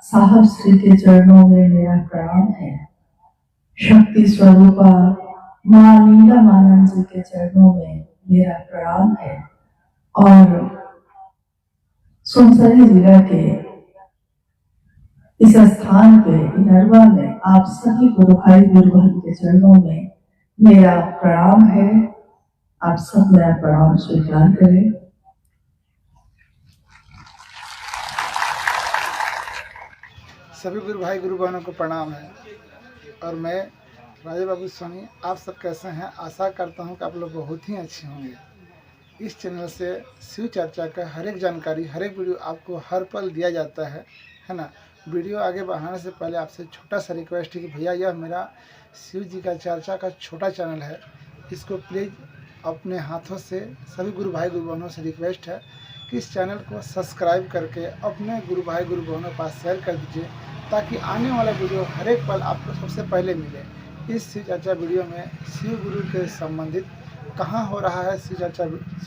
साहब श्री के चरणों में मेरा प्रणाम है। शक्ति स्वरूपा माँ नीलमानंद जी के चरणों में मेरा प्रणाम है। और सुनसरी जिला के इस स्थान पे इनरवा में आप सभी गुरु भाई गुरु बहन के चरणों में मेरा प्रणाम है। आप सब मेरा प्रणाम स्वीकार करें। सभी गुरु भाई गुरु बहनों को प्रणाम है। और मैं राजा बाबू सोनी, आप सब कैसे हैं? आशा करता हूं कि आप लोग बहुत ही अच्छे होंगे। इस चैनल से शिव चर्चा का हर एक जानकारी, हर एक वीडियो आपको हर पल दिया जाता है ना। वीडियो आगे बढ़ाने से पहले आपसे छोटा सा रिक्वेस्ट है कि भैया यह मेरा शिव जी का चर्चा का छोटा चैनल है, इसको प्लीज़ अपने हाथों से सभी गुरु भाई गुरु बहनों से रिक्वेस्ट है कि इस चैनल को सब्सक्राइब करके अपने गुरु भाई गुरु बहनों के पास शेयर कर दीजिए, ताकि आने वाला वीडियो हर एक पल आपको सबसे पहले मिले। इस शिव चर्चा वीडियो में शिव गुरु के संबंधित कहाँ हो रहा है शिव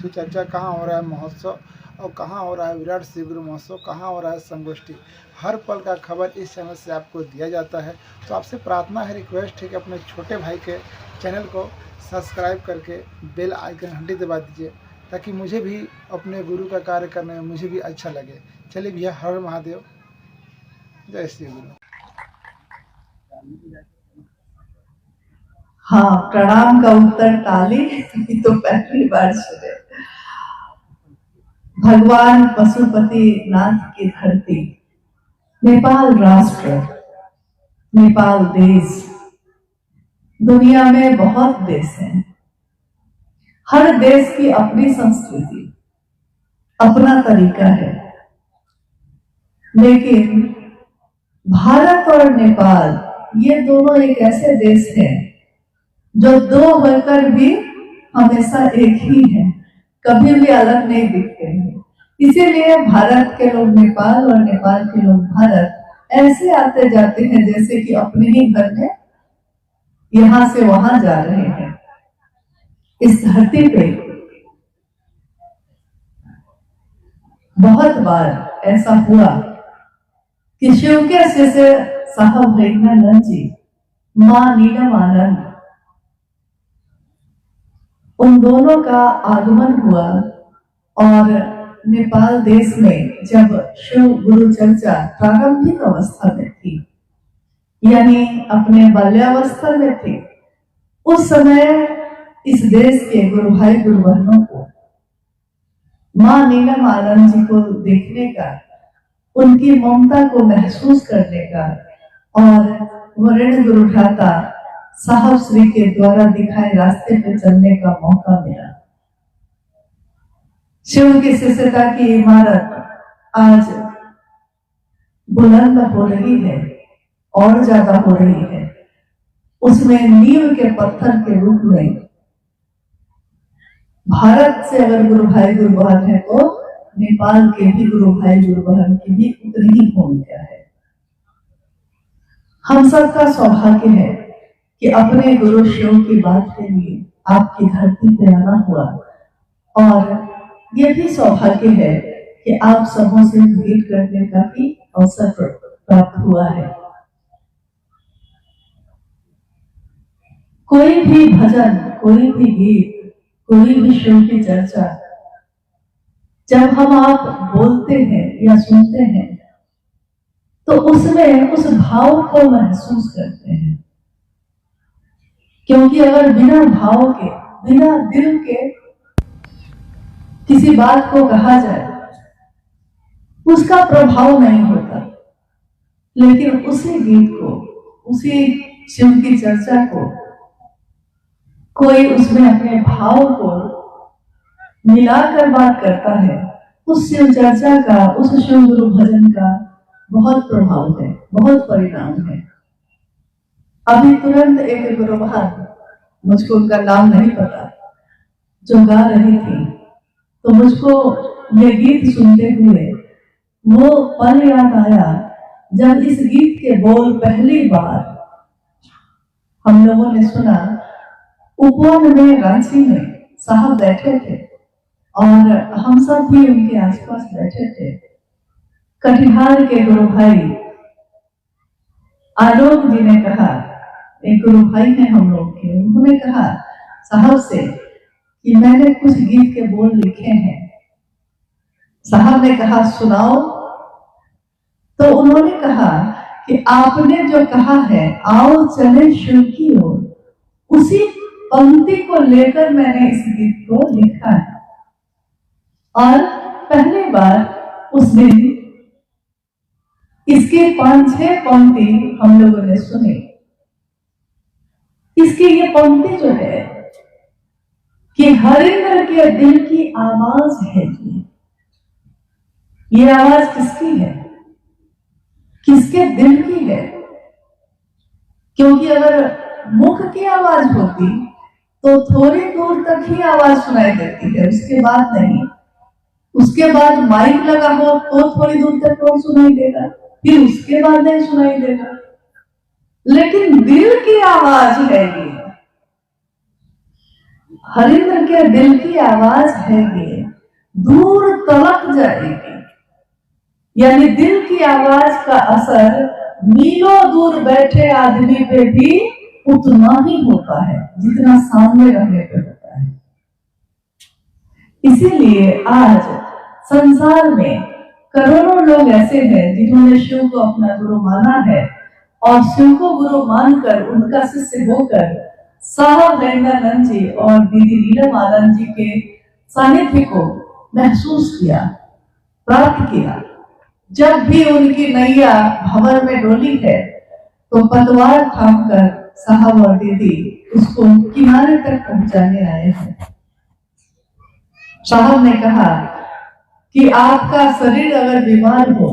चर्चा कहाँ हो रहा है महोत्सव, और कहाँ हो रहा है विराट शिव गुरु महोत्सव, कहाँ हो रहा है संगोष्ठी, हर पल का खबर इस चैनल से आपको दिया जाता है। तो आपसे प्रार्थना है, रिक्वेस्ट है कि अपने छोटे भाई के चैनल को सब्सक्राइब करके बेल आइकन घंटी दबा दीजिए, ताकि मुझे भी अपने गुरु का कार्य करने में मुझे भी अच्छा लगे। चलिए भैया, हर महादेव, जय श्री गुरु। हाँ, प्रणाम का उत्तर ताली तो पहली बार सुने। भगवान पशुपति नाथ की धरती, नेपाल राष्ट्र, नेपाल देश, दुनिया में बहुत देश हैं। हर देश की अपनी संस्कृति, अपना तरीका है। लेकिन भारत और नेपाल ये दोनों एक ऐसे देश हैं जो दो होकर भी हमेशा एक ही है, कभी भी अलग नहीं दिखते हैं। इसीलिए भारत के लोग नेपाल और नेपाल के लोग भारत ऐसे आते जाते हैं जैसे कि अपने ही घर में यहां से वहां जा रहे हैं। इस धरती पे बहुत बार ऐसा हुआ कि शिव के शिष्य साहब प्रेमानंद जी, मां नीलमानंद, उन दोनों का आगमन हुआ। और नेपाल देश में जब शिव गुरु चर्चा प्रारंभिक अवस्था में थी, यानी अपने बाल्यावस्था में थी, उस समय इस देश के गुरु भाई गुरु बहनों को मां नीलमानंद जी को देखने का, उनकी ममता को महसूस करने का और वरण गुरु भ्राता साहब श्री के द्वारा दिखाए रास्ते पर चलने का मौका मिला। शिव की शिष्यता की इमारत आज बुलंद हो रही है और ज्यादा हो रही है। उसमें नींव के पत्थर के रूप में भारत से अगर गुरु भाई गुरु बहन है तो नेपाल के भी गुरु भाई गुरु बहन की भी उतनी ही भूमिका है। हम सबका सौभाग्य है कि अपने गुरु शिव की बात के लिए आपकी धरती पे आना हुआ, और ये भी सौभाग्य है कि आप सबों से भेंट करने का भी अवसर प्राप्त हुआ है। कोई भी भजन, कोई भी गीत, कोई भी शिव की चर्चा जब हम आप बोलते हैं या सुनते हैं तो उसमें उस भाव को महसूस करते हैं। क्योंकि अगर बिना भाव के, बिना दिल के किसी बात को कहा जाए, उसका प्रभाव नहीं होता। लेकिन उसी गीत को, उसी शिव की चर्चा को कोई उसमें अपने भाव को मिलाकर बात करता है, उस शिव चर्चा का, उस शिव गुरु भजन का बहुत प्रभाव है, बहुत परिणाम है। अभी तुरंत एक गुरु बहन, मुझको उनका नाम नहीं पता, जो गा रही थी, तो मुझको ये गीत सुनते हुए वो पल याद आया जब इस गीत के बोल पहली बार हम लोगों ने सुना। उपवन में, रांची में साहब बैठे थे और हम सब भी उनके आसपास बैठे थे। कटिहार के गुरु भाई आलोक जी ने कहा, एक गुरु भाई हैं हम लोग के, उन्होंने कहा साहब से कि मैंने कुछ गीत के बोल लिखे हैं। साहब ने कहा सुनाओ। तो उन्होंने कहा कि आपने जो कहा है आओ चले शिव की ओर, उसी पंक्ति को लेकर मैंने इस गीत को लिखा है। और पहली बार उस दिन इसके 5-6 पंक्ति हम लोगों ने सुनी। इसकी ये पंक्ति जो है कि हरिंद्र के दिल की आवाज है जी। ये आवाज किसकी है? किसके दिल की है? क्योंकि अगर मुख की आवाज होती तो थोड़ी दूर तक ही आवाज सुनाई देती है, उसके बाद नहीं। उसके बाद माइक लगा हो तो थोड़ी दूर तक कौन सुनाई देगा, फिर उसके बाद नहीं सुनाई देगा। लेकिन दिल की आवाज है ये, हरिंद्र के दिल की आवाज है ये, दूर तलक जाएगी। यानी दिल की आवाज का असर मीलों दूर बैठे आदमी पे भी उतना ही होता है जितना सामने रहने पे होता है। इसीलिए आज संसार में करोड़ों लोग ऐसे हैं जिन्होंने शिव को अपना गुरु माना है और शिव को गुरु मानकर उनका शिष्य होकर साहब रंगानंद जी और दीदी नीलम आनंद जी के सानिध्य को महसूस किया, प्राप्त किया। जब भी उनकी नैया भंवर में डोली है तो पतवार थामकर साहब और दीदी उसको किनारे तक पहुंचाने आए हैं। साहब ने कहा कि आपका शरीर अगर बीमार हो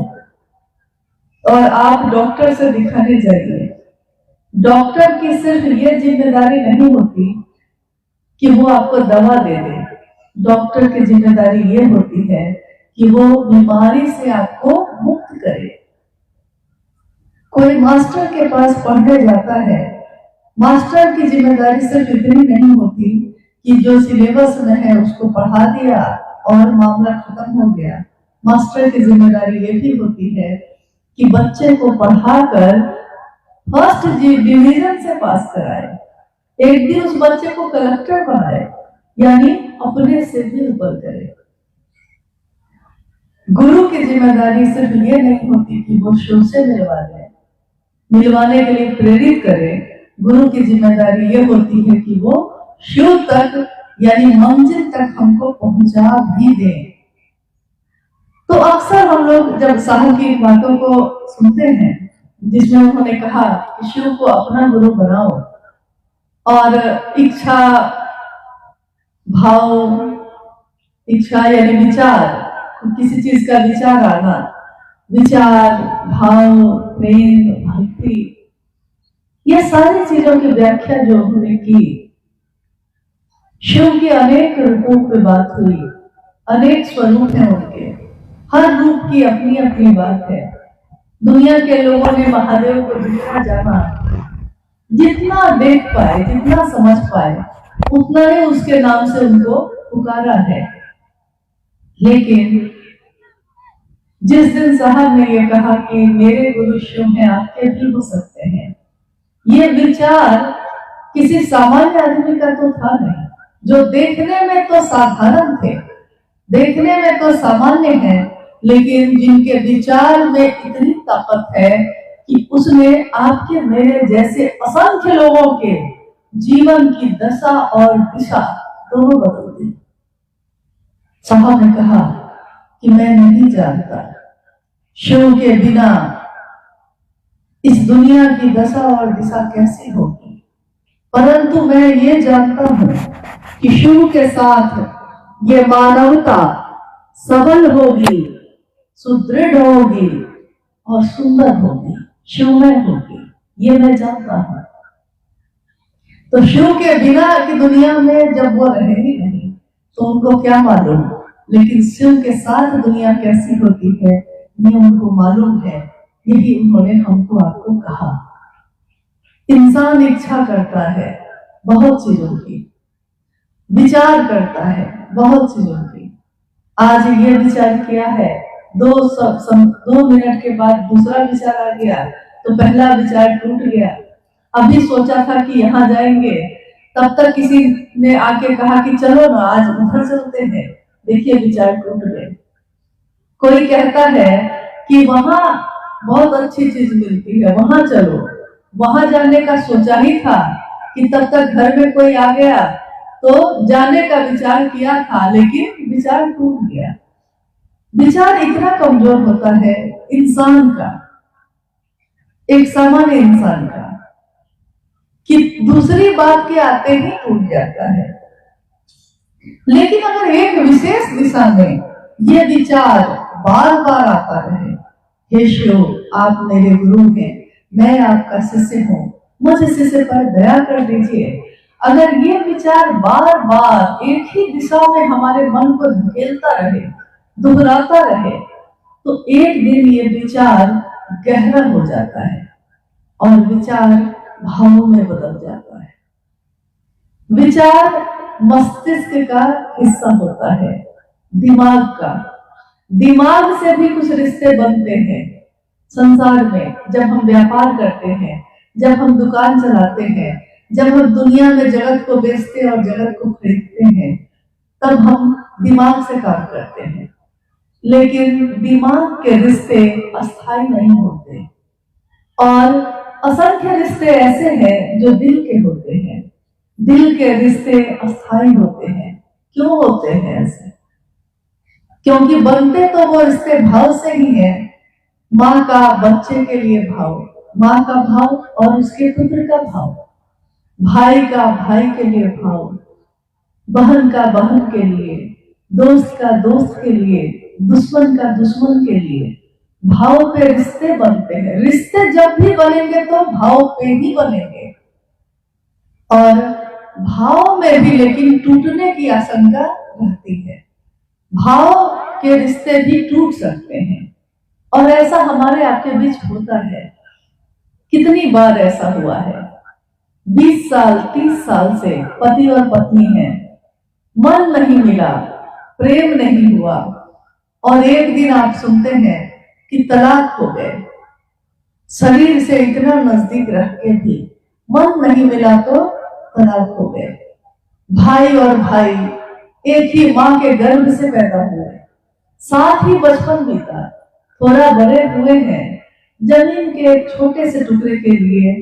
और आप डॉक्टर से दिखाने जाइए, डॉक्टर की सिर्फ ये जिम्मेदारी नहीं होती कि वो आपको दवा दे दे, डॉक्टर की जिम्मेदारी ये होती है कि वो बीमारी से आपको मुक्त करे। कोई मास्टर के पास पढ़ने जाता है, मास्टर की जिम्मेदारी सिर्फ इतनी नहीं होती कि जो सिलेबस में है उसको पढ़ा दिया और मामला खत्म हो गया। मास्टर की जिम्मेदारी ये भी होती है कि बच्चे को पढ़ाकर फर्स्ट डिवीजन से पास कराए, एक दिन उस बच्चे को कलेक्टर बनाए, यानी अपने से भी ऊपर करे। गुरु की जिम्मेदारी सिर्फ ये नहीं होती कि वो शिव से मिलवाने के लिए प्रेरित करे। गुरु की जिम्मेदारी ये होती है कि वो शिव तक यानी मंजिल तक हमको पहुंचा भी दे। तो अक्सर हम लोग जब साहब की बातों को सुनते हैं जिसमें उन्होंने कहा कि शिव को अपना गुरु बनाओ और इच्छा भाव, इच्छा यानी विचार, किसी चीज का विचार आना, विचार भाव प्रेम भक्ति, ये सारी चीजों की व्याख्या जो उन्होंने की, शिव के अनेक रूपों पे बात हुई, अनेक स्वरूप हैं उनके, हर रूप की अपनी अपनी बात है। दुनिया के लोगों ने महादेव को जितना जाना, जितना देख पाए, जितना समझ पाए, उतना ही उसके नाम से उनको पुकारा है। लेकिन जिस दिन साहब ने ये कहा कि मेरे गुरु शिव हैं, आपके भी हो सकते हैं, ये विचार किसी सामान्य आदमी का तो था नहीं, जो देखने में तो साधारण थे, देखने में तो सामान्य हैं, लेकिन जिनके विचार में इतनी ताकत है कि उसने आपके मेरे जैसे असंख्य लोगों के जीवन की दशा और दिशा दोनों बदल दी। साहब ने कहा कि मैं नहीं जानता शिव के बिना इस दुनिया की दशा और दिशा कैसी होगी, परंतु मैं ये जानता हूं कि शिव के साथ ये मानवता सबल होगी, सुदृढ़ होगी और सुंदर होगी, शिवमय होगी, ये मैं जानता हूं। तो शिव के बिना की दुनिया में जब वो रहे ही नहीं तो उनको क्या मालूम, लेकिन शिव के साथ दुनिया कैसी होती है ये उनको मालूम है। यही उन्होंने हमको आपको कहा। इंसान इच्छा करता है बहुत चीजों की, विचार करता है बहुत चीजों की। आज ये विचार किया है, 2 मिनट के बाद दूसरा विचार आ गया, तो पहला विचार टूट गया। अभी सोचा था कि यहाँ जाएंगे, तब तक किसी ने आके कहा कि चलो ना आज उधर चलते हैं, देखिए विचार टूट गए। कोई कहता है कि वहां बहुत अच्छी चीज मिलती है, वहां चलो, वहां जाने का सोचा ही था कि तब तक घर में कोई आ गया तो जाने का विचार किया था, लेकिन विचार टूट गया। विचार इतना कमजोर होता है इंसान का, एक सामान्य इंसान का, कि दूसरी बात के आते ही टूट जाता है। लेकिन अगर एक विशेष दिशा में ये विचार बार बार आता रहे, हे शिव आप मेरे गुरु हैं, मैं आपका शिष्य हूँ, मुझे शिष्य पर दया कर दीजिए, अगर ये विचार बार बार एक ही दिशा में हमारे मन को धकेलता रहे, दोहराता रहे, तो एक दिन ये विचार गहरा हो जाता है और विचार भावों में बदल जाता है। विचार मस्तिष्क का हिस्सा होता है, दिमाग का। दिमाग से भी कुछ रिश्ते बनते हैं संसार में। जब हम व्यापार करते हैं, जब हम दुकान चलाते हैं, जब हम दुनिया में जगत को बेचते और जगत को खरीदते हैं, तब हम दिमाग से काम करते हैं। लेकिन दिमाग के रिश्ते अस्थायी नहीं होते और असंख्य रिश्ते ऐसे हैं जो दिल के होते हैं। दिल के रिश्ते अस्थायी होते हैं। क्यों होते हैं ऐसे? क्योंकि बनते तो वो रिश्ते भाव से ही है। माँ का बच्चे के लिए भाव, माँ का भाव और उसके पुत्र का भाव, भाई का भाई के लिए भाव, बहन का बहन के लिए, दोस्त का दोस्त के लिए, दुश्मन का दुश्मन के लिए, भाव पे रिश्ते बनते हैं। रिश्ते जब भी बनेंगे तो भाव पे ही बनेंगे और भाव में भी लेकिन टूटने की आशंका रहती है। भाव के रिश्ते भी टूट सकते हैं और ऐसा हमारे आपके बीच होता है। कितनी बार ऐसा हुआ है? 20 साल 30 साल से पति और पत्नी हैं, मन नहीं मिला, प्रेम नहीं हुआ और एक दिन आप सुनते हैं कि तलाक हो गए। शरीर से इतना नजदीक रह के भी मन नहीं मिला तो तलाक हो गए। भाई और भाई एक ही माँ के गर्भ से पैदा हुए, साथ ही बचपन बीता, थोड़ा बड़े हुए हैं। जमीन के एक छोटे से टुकड़े के लिए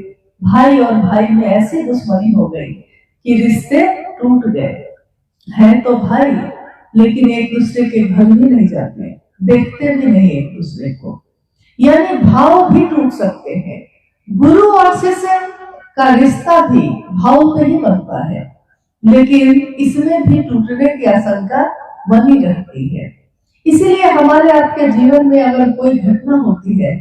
भाई और भाई में ऐसी दुश्मनी हो गई कि रिश्ते टूट गए। हैं तो भाई लेकिन एक दूसरे के घर भी नहीं जाते, देखते भी नहीं एक दूसरे को, यानी भाव भी टूट सकते हैं। गुरु और शिष्य का रिश्ता भी भाव पे ही बनता है, लेकिन इसमें भी टूटने की आशंका बनी रहती है। इसीलिए हमारे आपके जीवन में अगर कोई घटना होती है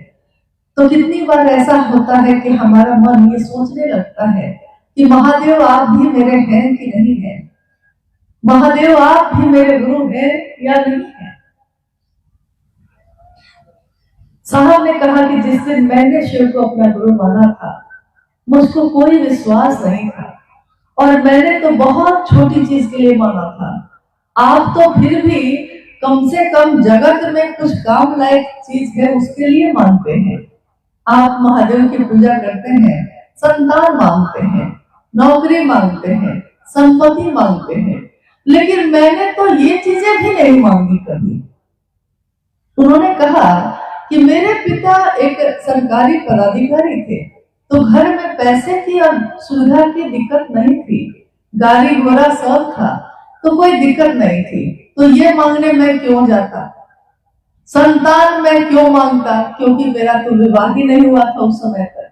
तो कितनी बार ऐसा होता है कि हमारा मन ये सोचने लगता है कि महादेव आप भी मेरे हैं कि नहीं है, महादेव आप भी मेरे गुरु हैं या नहीं है। साहब ने कहा कि जिस दिन मैंने शिव को अपना गुरु माना था, मुझको कोई विश्वास नहीं था और मैंने तो बहुत छोटी चीज के लिए माना था। आप तो फिर भी कम से कम जगत में कुछ काम लायक चीज है उसके लिए मानते हैं। आप महादेव की पूजा करते हैं, संतान मांगते हैं, नौकरी मांगते हैं, संपत्ति मांगते हैं, लेकिन मैंने तो ये चीजें भी नहीं मांगी कभी। उन्होंने कहा कि मेरे पिता एक सरकारी पदाधिकारी थे, तो घर में पैसे की और सुविधा की दिक्कत नहीं थी, गाड़ी घोड़ा सब था, तो कोई दिक्कत नहीं थी, तो ये मांगने में क्यों जाता? संतान में क्यों मांगता? क्योंकि मेरा तो विवाह ही नहीं हुआ था उस समय तक।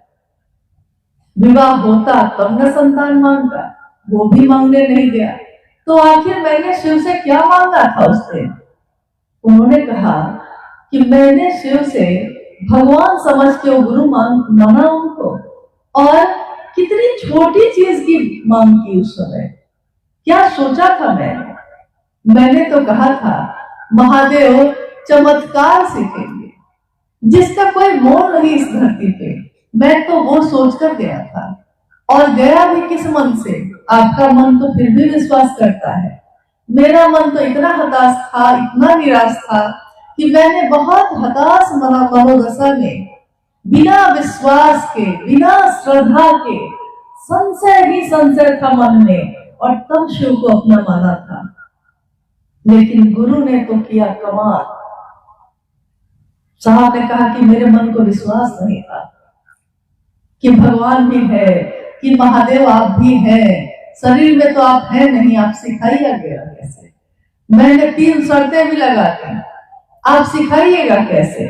विवाह होता तब न संतान मांगता, वो भी मांगने नहीं गया, तो आखिर मैंने शिव से क्या मांगा था उससे? उन्होंने कहा कि मैंने शिव से भगवान समझ के वो गुरु माना उनको, और कितनी छोटी चीज की मांग की उस समय। क्या सोचा था मैंने तो कहा था महादेव चमत्कार सीखेंगे जिसका कोई मोल नहीं इस धरती पे। मैं तो वो सोचकर गया था और गया भी किस मन से? आपका मन तो फिर भी विश्वास करता है, मेरा मन तो इतना हताश था, इतना निराश था कि मैंने बहुत हताश मनोदशा में बिना विश्वास के, बिना श्रद्धा के, संशय ही संशय था मन में, और तब शिव को अपना माना था। लेकिन गुरु ने तो किया कमाल। साहब ने कहा कि मेरे मन को विश्वास नहीं था कि भगवान भी है, कि महादेव आप भी हैं, शरीर में तो आप हैं नहीं, आप सिखाइएगा कैसे? मैंने 3 शर्तें भी लगा दी, आप सिखाइएगा कैसे?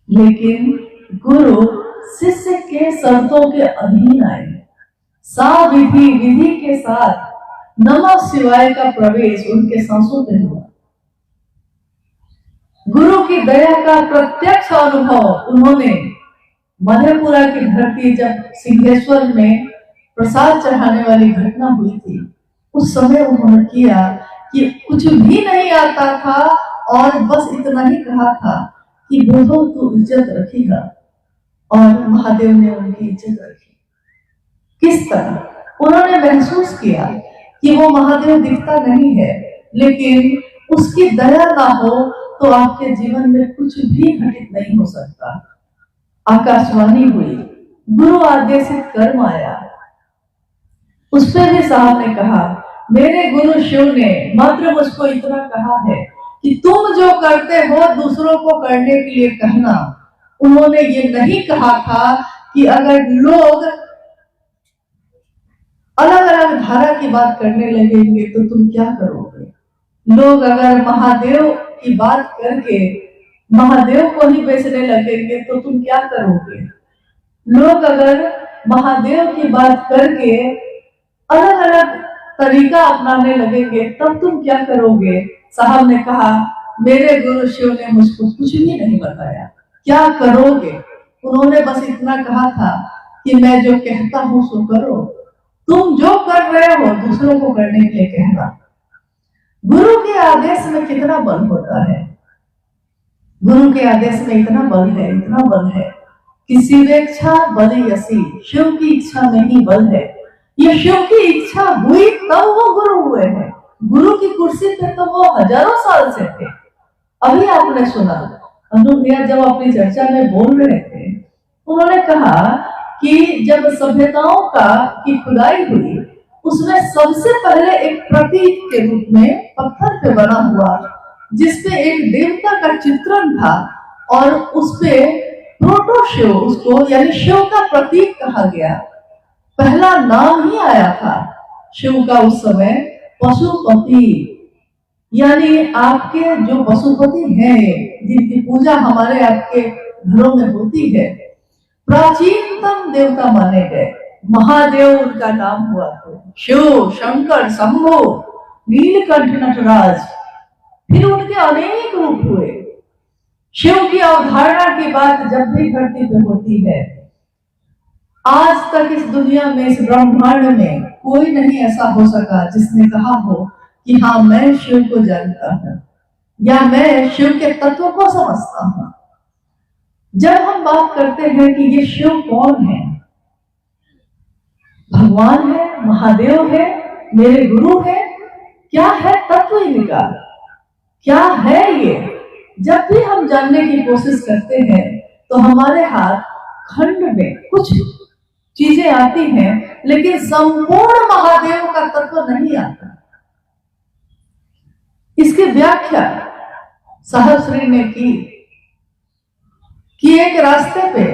लेकिन गुरु शिष्य के शर्तों के अधीन आए। साविधि विधि के साथ नमः शिवाय का प्रवेश उनके सांसों में हुआ। गुरु की दया का प्रत्यक्ष अनुभव उन्होंने मधेपुरा की धरती, जब सिंहेश्वर में प्रसाद चढ़ाने वाली घटना हुई थी, उस समय उन्होंने किया कि कुछ भी नहीं आता था और बस इतना ही कहा था कि बोधो तू इज्जत रखेगा, और महादेव ने उनकी इज्जत रखी। किस तरह उन्होंने महसूस किया कि वो महादेव दिखता नहीं है, लेकिन उसकी दया ना हो तो आपके जीवन में कुछ भी घटित नहीं हो सकता। आकाशवाणी हुई, गुरु आदेशित कर्म आया। उस पर भी साहब ने कहा, मेरे गुरु शिव ने मात्र मुझको इतना कहा है कि तुम जो करते हो दूसरों को करने के लिए कहना। उन्होंने ये नहीं कहा था कि अगर लोग अलग अलग धारा की बात करने लगेंगे तो तुम क्या करोगे। लोग अगर महादेव की बात करके महादेव को ही बेचने लगेंगे तो तुम क्या करोगे। लोग अगर महादेव की बात करके अलग अलग तरीका अपनाने लगेंगे तब तुम क्या करोगे। साहब ने कहा, मेरे गुरु शिव ने मुझको कुछ भी नहीं बताया, क्या करोगे। उन्होंने बस इतना कहा था कि मैं जो कहता हूं सो करो, तुम जो कर रहे हो दूसरों को करने के लिए कहना। गुरु के आदेश में कितना बल होता है। गुरु के आदेश में इतना बल है, इतना बल है कि शिवेच्छा बलि यसी, शिव की इच्छा में ही बल है। ये शिव की इच्छा हुई तब वो गुरु हुए हैं। गुरु की कुर्सी पे तो वो हजारों साल से थे। अभी आपने सुना अनु भैया जब अपनी चर्चा में बोल रहे थे, उन्होंने कहा कि जब सभ्यताओं की खुदाई हुई उसमें सबसे पहले एक प्रतीक के रूप में पत्थर पे बना हुआ जिसपे एक देवता का चित्रण था और उसपे प्रोटो शिव, उसको यानी शिव का प्रतीक कहा गया। पहला नाम ही आया था शिव का उस समय, पशुपति, यानी आपके जो पशुपति हैं जिनकी पूजा हमारे आपके घरों में होती है, प्राचीनतम देवता माने गए। महादेव उनका नाम हुआ था, शिव, शंकर, शंभु, नीलकंठ, नटराज। फिर उनके अनेक रूप हुए। शिव की अवधारणा की बात जब भी धरती पे होती है, आज तक इस दुनिया में, इस ब्रह्मांड में कोई नहीं ऐसा हो सका जिसने कहा हो कि हाँ मैं शिव को जानता हूं या मैं शिव के तत्व को समझता हूं। जब हम बात करते हैं कि ये शिव कौन है, भगवान है, महादेव है, मेरे गुरु है, क्या है तत्व इनका, क्या है ये। जब भी हम जानने की कोशिश करते हैं तो हमारे हाथ खंड में कुछ चीजें आती हैं, लेकिन संपूर्ण महादेव का तत्व नहीं आता। इसकी व्याख्या साहब श्री ने की कि एक रास्ते पे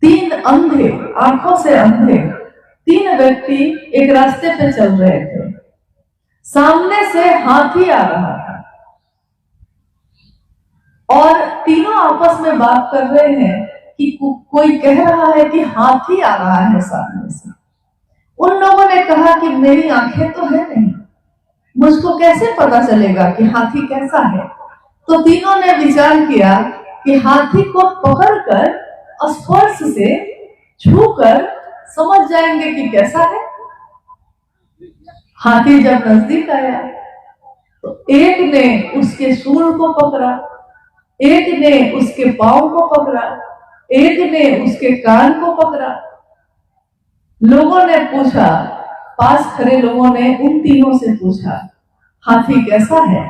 3 अंधे, आंखों से अंधे 3 व्यक्ति एक रास्ते पे चल रहे थे। सामने से हाथी आ रहा था और तीनों आपस में बात कर रहे हैं कि कोई कह रहा है कि हाथी आ रहा है सामने से। उन लोगों ने कहा कि मेरी आंखें तो है नहीं, मुझको कैसे पता चलेगा कि हाथी कैसा है। तो तीनों ने विचार किया कि हाथी को पकड़कर स्पर्श से छूकर समझ जाएंगे कि कैसा है। हाथी जब नजदीक आया तो एक ने उसके सूंड को पकड़ा, एक ने उसके पांव को पकड़ा, एक ने उसके कान को पकड़ा। लोगों ने पूछा, पास खड़े लोगों ने उन तीनों से पूछा हाथी कैसा है।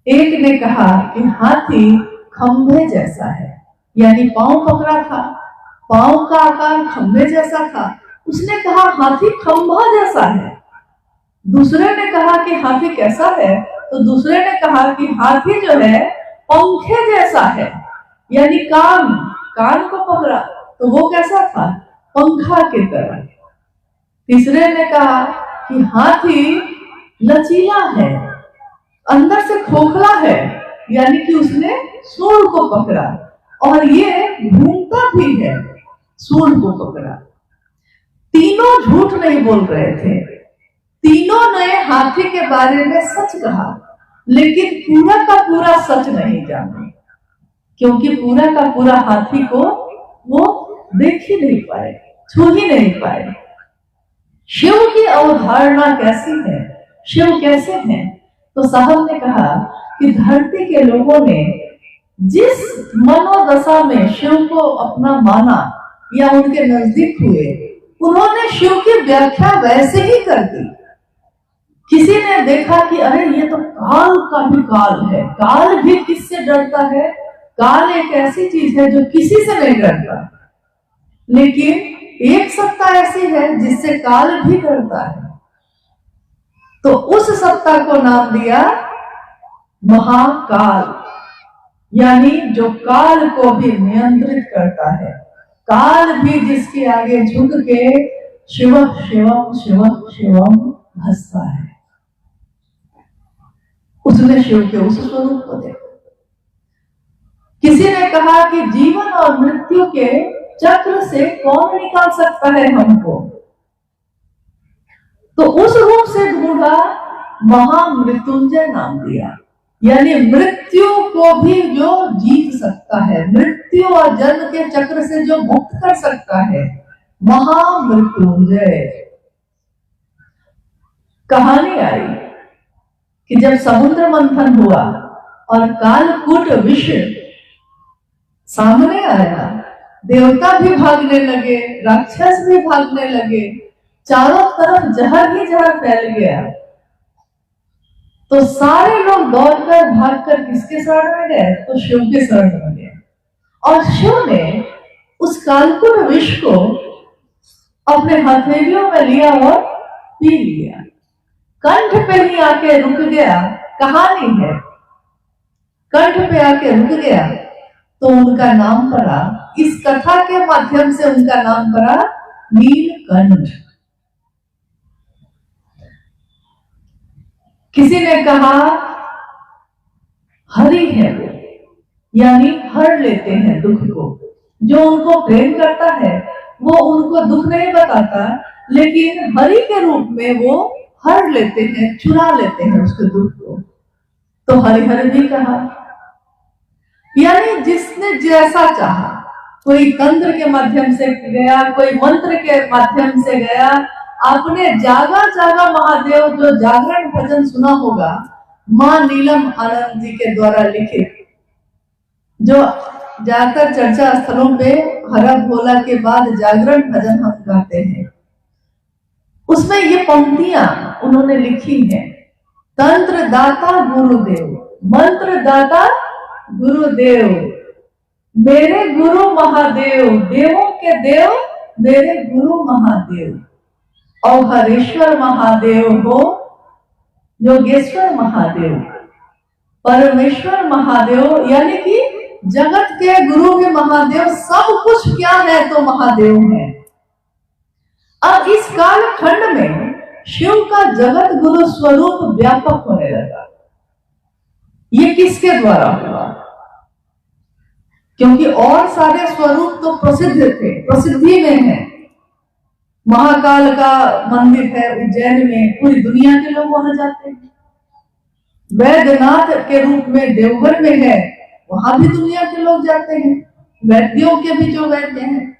एक ने कहा कि हाथी खंभे जैसा है, यानी पांव पकड़ा था, पांव का आकार खंभे जैसा था। उसने कहा हाथी खंभा जैसा है। दूसरे ने कहा कि हाथी कैसा है, तो दूसरे ने कहा कि हाथी जो है पंखे जैसा है, यानी कान को पकड़ा तो वो कैसा था, पंखा की तरह। तीसरे ने कहा कि हाथी लचीला है, अंदर से खोखला है, यानी कि उसने सूंड को पकड़ा, और ये घूमता भी है, सूंड को पकड़ा। तीनों झूठ नहीं बोल रहे थे, तीनों ने हाथी के बारे में सच कहा, लेकिन पूरा का पूरा सच नहीं जाने, क्योंकि पूरा का पूरा हाथी को वो देख ही नहीं पाए, छू ही नहीं पाए। शिव की अवधारणा कैसी है, शिव कैसे हैं? तो साहब ने कहा कि धरती के लोगों ने जिस मनोदशा में शिव को अपना माना या उनके नजदीक हुए, उन्होंने शिव की व्याख्या वैसे ही कर दी। किसी ने देखा कि अरे ये तो काल का भी काल है, काल भी किससे डरता है? काल एक ऐसी चीज है जो किसी से नहीं डरता, लेकिन एक सत्ता ऐसी है जिससे काल भी डरता है। तो उस सत्ता को नाम दिया महाकाल, यानी जो काल को भी नियंत्रित करता है। काल भी जिसके आगे झुक के शिव शिवम शिवम शिवम हंसता है, उसने शिव के उस स्वरूप को देखा। किसी ने कहा कि जीवन और मृत्यु के चक्र से कौन निकाल सकता है हमको? तो उस रूप से ढूंढा, महामृत्युंजय नाम दिया, यानी मृत्यु को भी जो जीत सकता है, मृत्यु और जन्म के चक्र से जो मुक्त कर सकता है, महामृत्युंजय। कहानी आई कि जब समुद्र मंथन हुआ और कालकूट विष सामने आया, देवता भी भागने लगे, राक्षस भी भागने लगे, चारों तरफ जहर ही जहर फैल गया। तो सारे लोग दौड़कर भागकर किसके शरण में गए? तो शिव के शरण में गए, और शिव ने उस कालकूट विष को अपने हथेलियों में लिया और पी लिया। कंठ पे ही आके रुक गया, कहानी है, कंठ पे आके रुक गया, तो उनका नाम पड़ा, इस कथा के माध्यम से उनका नाम पड़ा नीलकंठ। किसी ने कहा हरि है वो, यानी हर लेते हैं दुख को। जो उनको प्रेम करता है वो उनको दुख नहीं बताता, लेकिन हरि के रूप में वो हर लेते हैं, चुरा लेते हैं उसके दुख को। तो हरिहर भी कहा, यानी जिसने जैसा चाहा, कोई तंत्र के माध्यम से गया, कोई मंत्र के माध्यम से गया, आपने जागा जागा महादेव जो जागरण भजन सुना होगा, मां नीलम आनंद जी के द्वारा लिखित, जो ज्यादातर चर्चा स्थलों पे हरा भोला के बाद जागरण भजन हम गाते हैं, उसमें ये पंक्तियां उन्होंने लिखी हैं। तंत्र दाता गुरुदेव, मंत्र दाता गुरुदेव, मेरे गुरु महादेव, देवों के देव मेरे गुरु महादेव। और हरेश्वर महादेव हो, योगेश्वर महादेव, परमेश्वर महादेव, यानी कि जगत के गुरु भी महादेव, सब कुछ क्या है तो महादेव है। अब इस काल खंड में शिव का जगत गुरु स्वरूप व्यापक होने लगा। ये किसके द्वारा हुआ? क्योंकि और सारे स्वरूप तो प्रसिद्ध थे, प्रसिद्धि में है। महाकाल का मंदिर है उज्जैन में, पूरी दुनिया के लोग वहां जाते हैं। वैद्यनाथ के रूप में देवघर में है, वहां भी दुनिया के लोग जाते हैं, वैद्यों के भी जो वैद्य हैं।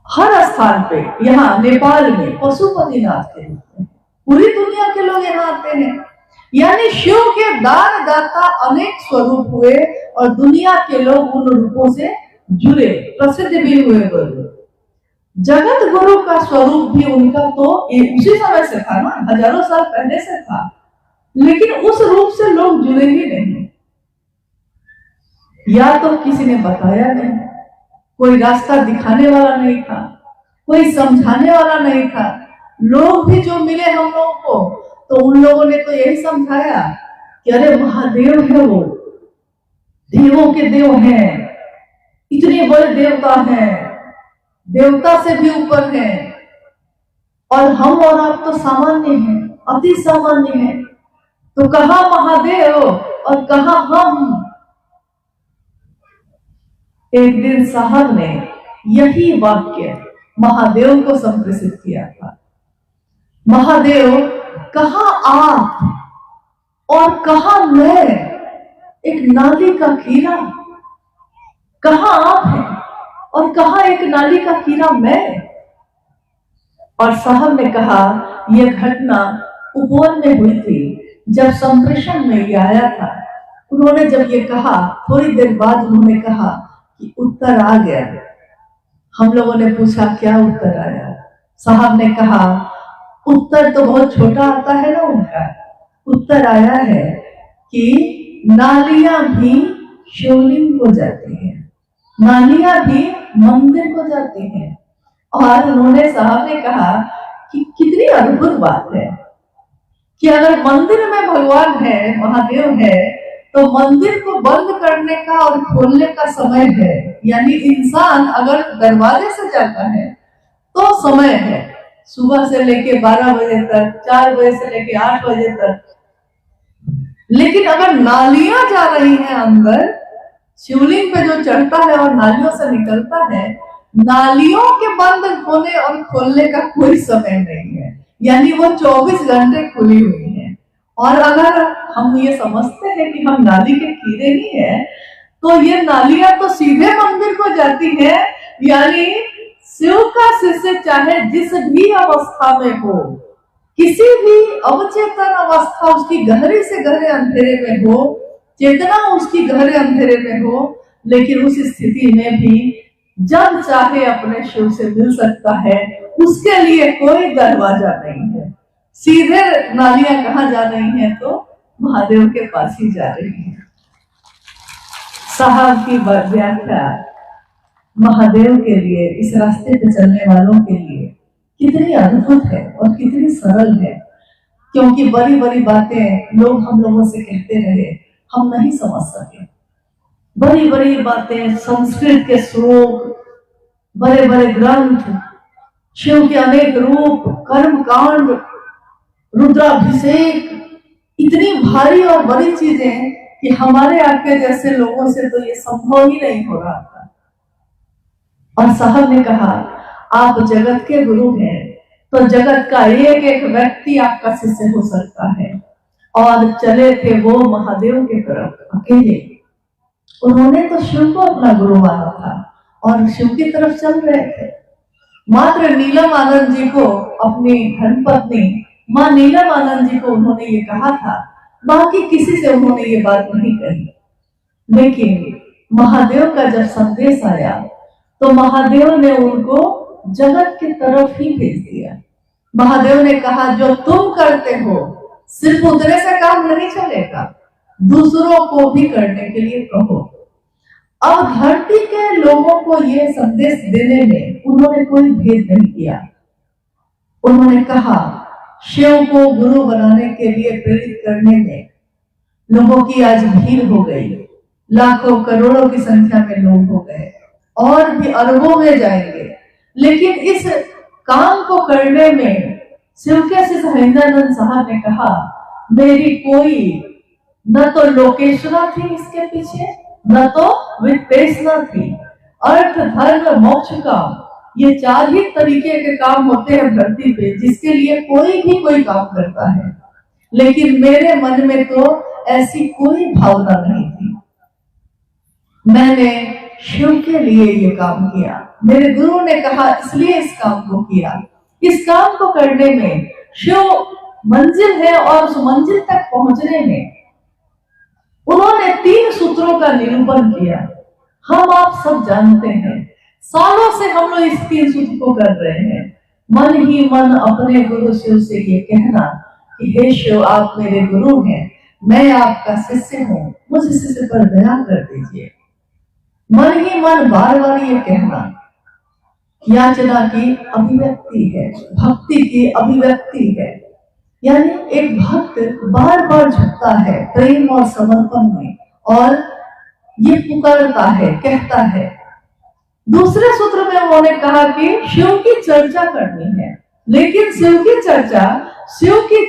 हर स्थान पे, यहाँ नेपाल में पशुपतिनाथ के रूप में पूरी दुनिया के लोग यहाँ आते हैं। यानी शिव के दान दाता अनेक स्वरूप हुए और दुनिया के लोग उन रूपों से जुड़े, प्रसिद्ध भी हुए। गुरु जगत गुरु का स्वरूप भी उनका तो उसी समय से था ना, हजारों साल पहले से था, लेकिन उस रूप से लोग जुड़े ही नहीं। या तो किसी ने बताया नहीं, कोई रास्ता दिखाने वाला नहीं था, कोई समझाने वाला नहीं था। लोग भी जो मिले हम लोगों को, तो उन लोगों ने तो यही समझाया कि अरे महादेव है वो, देवों के देव हैं, इतने बड़े देवता हैं, देवता से भी ऊपर हैं, और हम और आप तो सामान्य हैं, अति सामान्य हैं। तो कहा महादेव और कहा हम। एक दिन साहब ने यही वाक्य महादेव को संप्रेषित किया था। महादेव, कहा आप और कहा मैं, एक नाली का कीड़ा। कहा आप हैं और कहा एक नाली का कीड़ा मैं। और साहब ने कहा यह घटना उपवन में हुई थी, जब संप्रेषण में ये आया था। उन्होंने जब ये कहा, थोड़ी देर बाद उन्होंने कहा कि उत्तर आ गया। हम लोगों ने पूछा क्या उत्तर आया? साहब ने कहा उत्तर तो बहुत छोटा आता है ना उनका। उत्तर आया है कि नालियां भी शिवलिंग को जाती हैं, नालियां भी मंदिर को जाती हैं। और उन्होंने, साहब ने कहा कि कितनी अद्भुत बात है कि अगर मंदिर में भगवान है, महादेव है, तो मंदिर को बंद करने का और खोलने का समय है। यानी इंसान अगर दरवाजे से जाता है तो समय है, सुबह से लेके 12 बजे तक, 4 बजे से लेके 8 बजे तक। लेकिन अगर नालियां जा रही हैं अंदर, शिवलिंग पे जो चढ़ता है और नालियों से निकलता है, नालियों के बंद होने और खोलने का कोई समय नहीं है। यानी वो 24 घंटे खुली हुई है। और अगर हम ये समझते हैं कि हम नाली के कीड़े ही हैं, तो ये नालियां तो सीधे मंदिर को जाती है। यानी शिव का शिष्य चाहे जिस भी अवस्था में हो, किसी भी अवचेतन अवस्था उसकी गहरे से गहरे अंधेरे में हो, चेतना उसकी गहरे अंधेरे में हो, लेकिन उस स्थिति में भी जब चाहे अपने शिव से मिल सकता है। उसके लिए कोई दरवाजा नहीं है। सीधे नालियां कहाँ जा रही हैं? तो महादेव के पास ही जा रही हैं। साहब की व्याख्या महादेव के लिए, इस रास्ते पे चलने वालों के लिए कितनी अद्भुत है और कितनी सरल है। क्योंकि बड़ी बड़ी बातें लोग हम लोगों से कहते रहे, हम नहीं समझ सके। बड़ी बड़ी बातें, संस्कृत के श्लोक, बड़े बड़े ग्रंथ, शिव के अनेक रूप, कर्म कांड, रुद्राभिषेक, इतनी भारी और बड़ी चीजें कि हमारे आपके जैसे लोगों से तो ये संभव ही नहीं हो रहा था। और साहब ने कहा आप जगत के गुरु हैं, तो जगत का एक एक व्यक्ति आपका शिष्य हो सकता है। और चले थे वो महादेव की तरफ अकेले। उन्होंने तो शिव को अपना गुरु माना था और शिव की तरफ चल रहे थे। मात्र नीलम आनंद जी को, अपनी धर्मपत्नी माँ नीलम आनंद जी को उन्होंने ये कहा था, बाकी किसी से उन्होंने ये बात नहीं कही। लेकिन महादेव का जब संदेश आया तो महादेव ने उनको जगत की तरफ ही भेज दिया। महादेव ने कहा जो तुम करते हो सिर्फ उतने से काम नहीं चलेगा, दूसरों को भी करने के लिए कहो। अब धरती के लोगों को ये संदेश देने में उन्होंने कोई भेद नहीं किया। उन्होंने कहा शिव को गुरु बनाने के लिए प्रेरित करने में लोगों की आज भीड़ हो गई, लाखों करोड़ों की संख्या में लोग हो गए और भी अरबों में जाएंगे। लेकिन इस काम को करने में शिव के शिष्य हरिंदरानंद साहब ने कहा मेरी कोई न तो लोकेशना थी इसके पीछे, न तो वित्तेषणा थी। अर्थ धर्म मोक्ष का ये 4 ही तरीके के काम होते हैं धरती पे, जिसके लिए कोई भी कोई काम करता है। लेकिन मेरे मन में तो ऐसी कोई भावना नहीं थी। मैंने शिव के लिए ये काम किया, मेरे गुरु ने कहा इसलिए इस काम को किया। इस काम को करने में शिव मंजिल है और उस मंजिल तक पहुंचने में उन्होंने 3 सूत्रों का निरूपण किया। हम आप सब जानते हैं, सालों से हम लोग इस 3 सूत्र को कर रहे हैं। मन ही मन अपने गुरु शिव से ये कहना, कि हे शिव, आप मेरे गुरु हैं, मैं आपका शिष्य हूँ, मुझ शिष्य पर दया कर दीजिए। मन ही मन बार बार ये कहना याचना की अभिव्यक्ति है, भक्ति की अभिव्यक्ति है। यानी एक भक्त बार बार झुकता है प्रेम और समर्पण में और ये पुकारता है, कहता है। दूसरे सूत्र में उन्होंने कहा कि शिव की चर्चा करनी है, लेकिन शिव की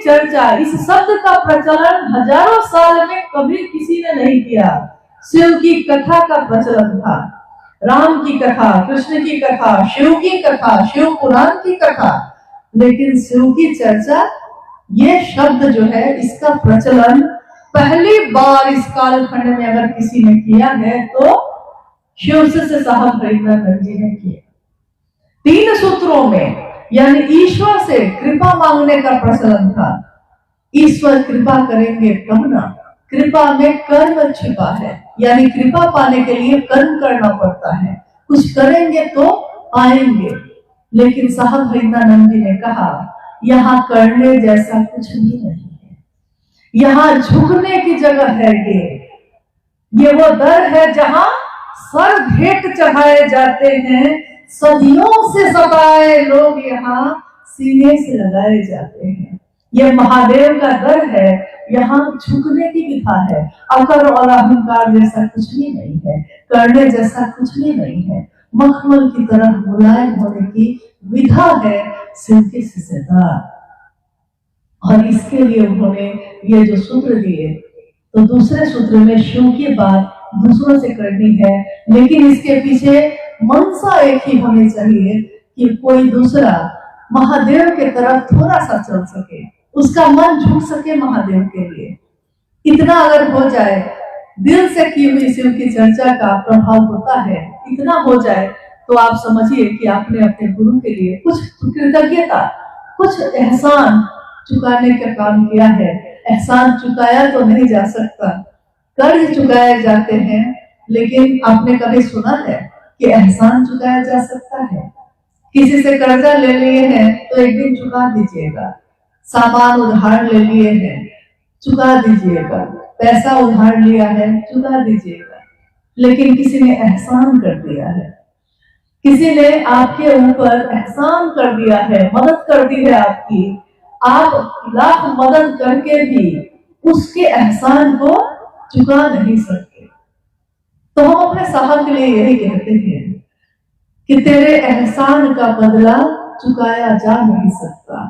चर्चा इस शब्द का प्रचलन हजारों साल में कभी किसी ने नहीं किया। शिव की कथा का प्रचलन था, राम की कथा, कृष्ण की कथा, शिव की कथा, शिव पुराण की कथा, लेकिन शिव की चर्चा ये शब्द जो है इसका प्रचलन पहली बार इस कालखंड में अगर किसी ने किया है तो शिव से साहब हरिंद्र जी ने किया। 3 सूत्रों में यानी ईश्वर से कृपा मांगने का प्रचलन था। ईश्वर कृपा करेंगे तब ना, कृपा में कर्म छिपा है, यानी कृपा पाने के लिए कर्म करना पड़ता है, कुछ करेंगे तो पाएंगे। लेकिन साहब हरिंद्रानंद जी ने कहा यहाँ करने जैसा कुछ भी नहीं है, यहाँ झुकने की जगह है। ये वो दर है जहां सर भेंट चढ़ाए जाते हैं, सदियों से सताए लोग यहाँ सीने से लगाए जाते हैं। ये महादेव का दर है, यहाँ झुकने की विधा है। अकर और अहंकार जैसा कुछ भी नहीं है, करने जैसा कुछ भी नहीं है। मखमल की तरह मुलायम होने की विधा है शिव के शिष्यता। और इसके लिए उन्होंने ये जो सूत्र दिए, तो दूसरे सूत्र में शिव की बात दूसरों से करनी है, लेकिन इसके पीछे मनसा एक ही होनी चाहिए कि कोई दूसरा महादेव के तरफ थोड़ा सा चल सके, उसका मन झुक सके महादेव के लिए। इतना अगर हो जाए, दिल से की हुई शिव की चर्चा का प्रभाव होता है, इतना हो जाए तो आप समझिए कि आपने अपने गुरु के लिए कुछ कृतज्ञता, कुछ एहसान चुकाने का काम किया है। एहसान चुकाया तो नहीं जा सकता, कर्ज चुकाए जाते हैं, लेकिन आपने कभी सुना है कि एहसान चुकाया जा सकता है? किसी से कर्जा ले लिए हैं तो एक दिन चुका दीजिएगा, सामान उधार ले लिए हैं चुका दीजिएगा, पैसा उधार लिया है चुका दीजिएगा। लेकिन किसी ने एहसान कर दिया है, किसी ने आपके ऊपर एहसान कर दिया है, मदद कर दी है आपकी, आप लाख मदद करके भी उसके एहसान को चुका नहीं सकते। तो हम अपने साहब के लिए यही कहते हैं कि तेरे एहसान का बदला चुकाया जा नहीं सकता,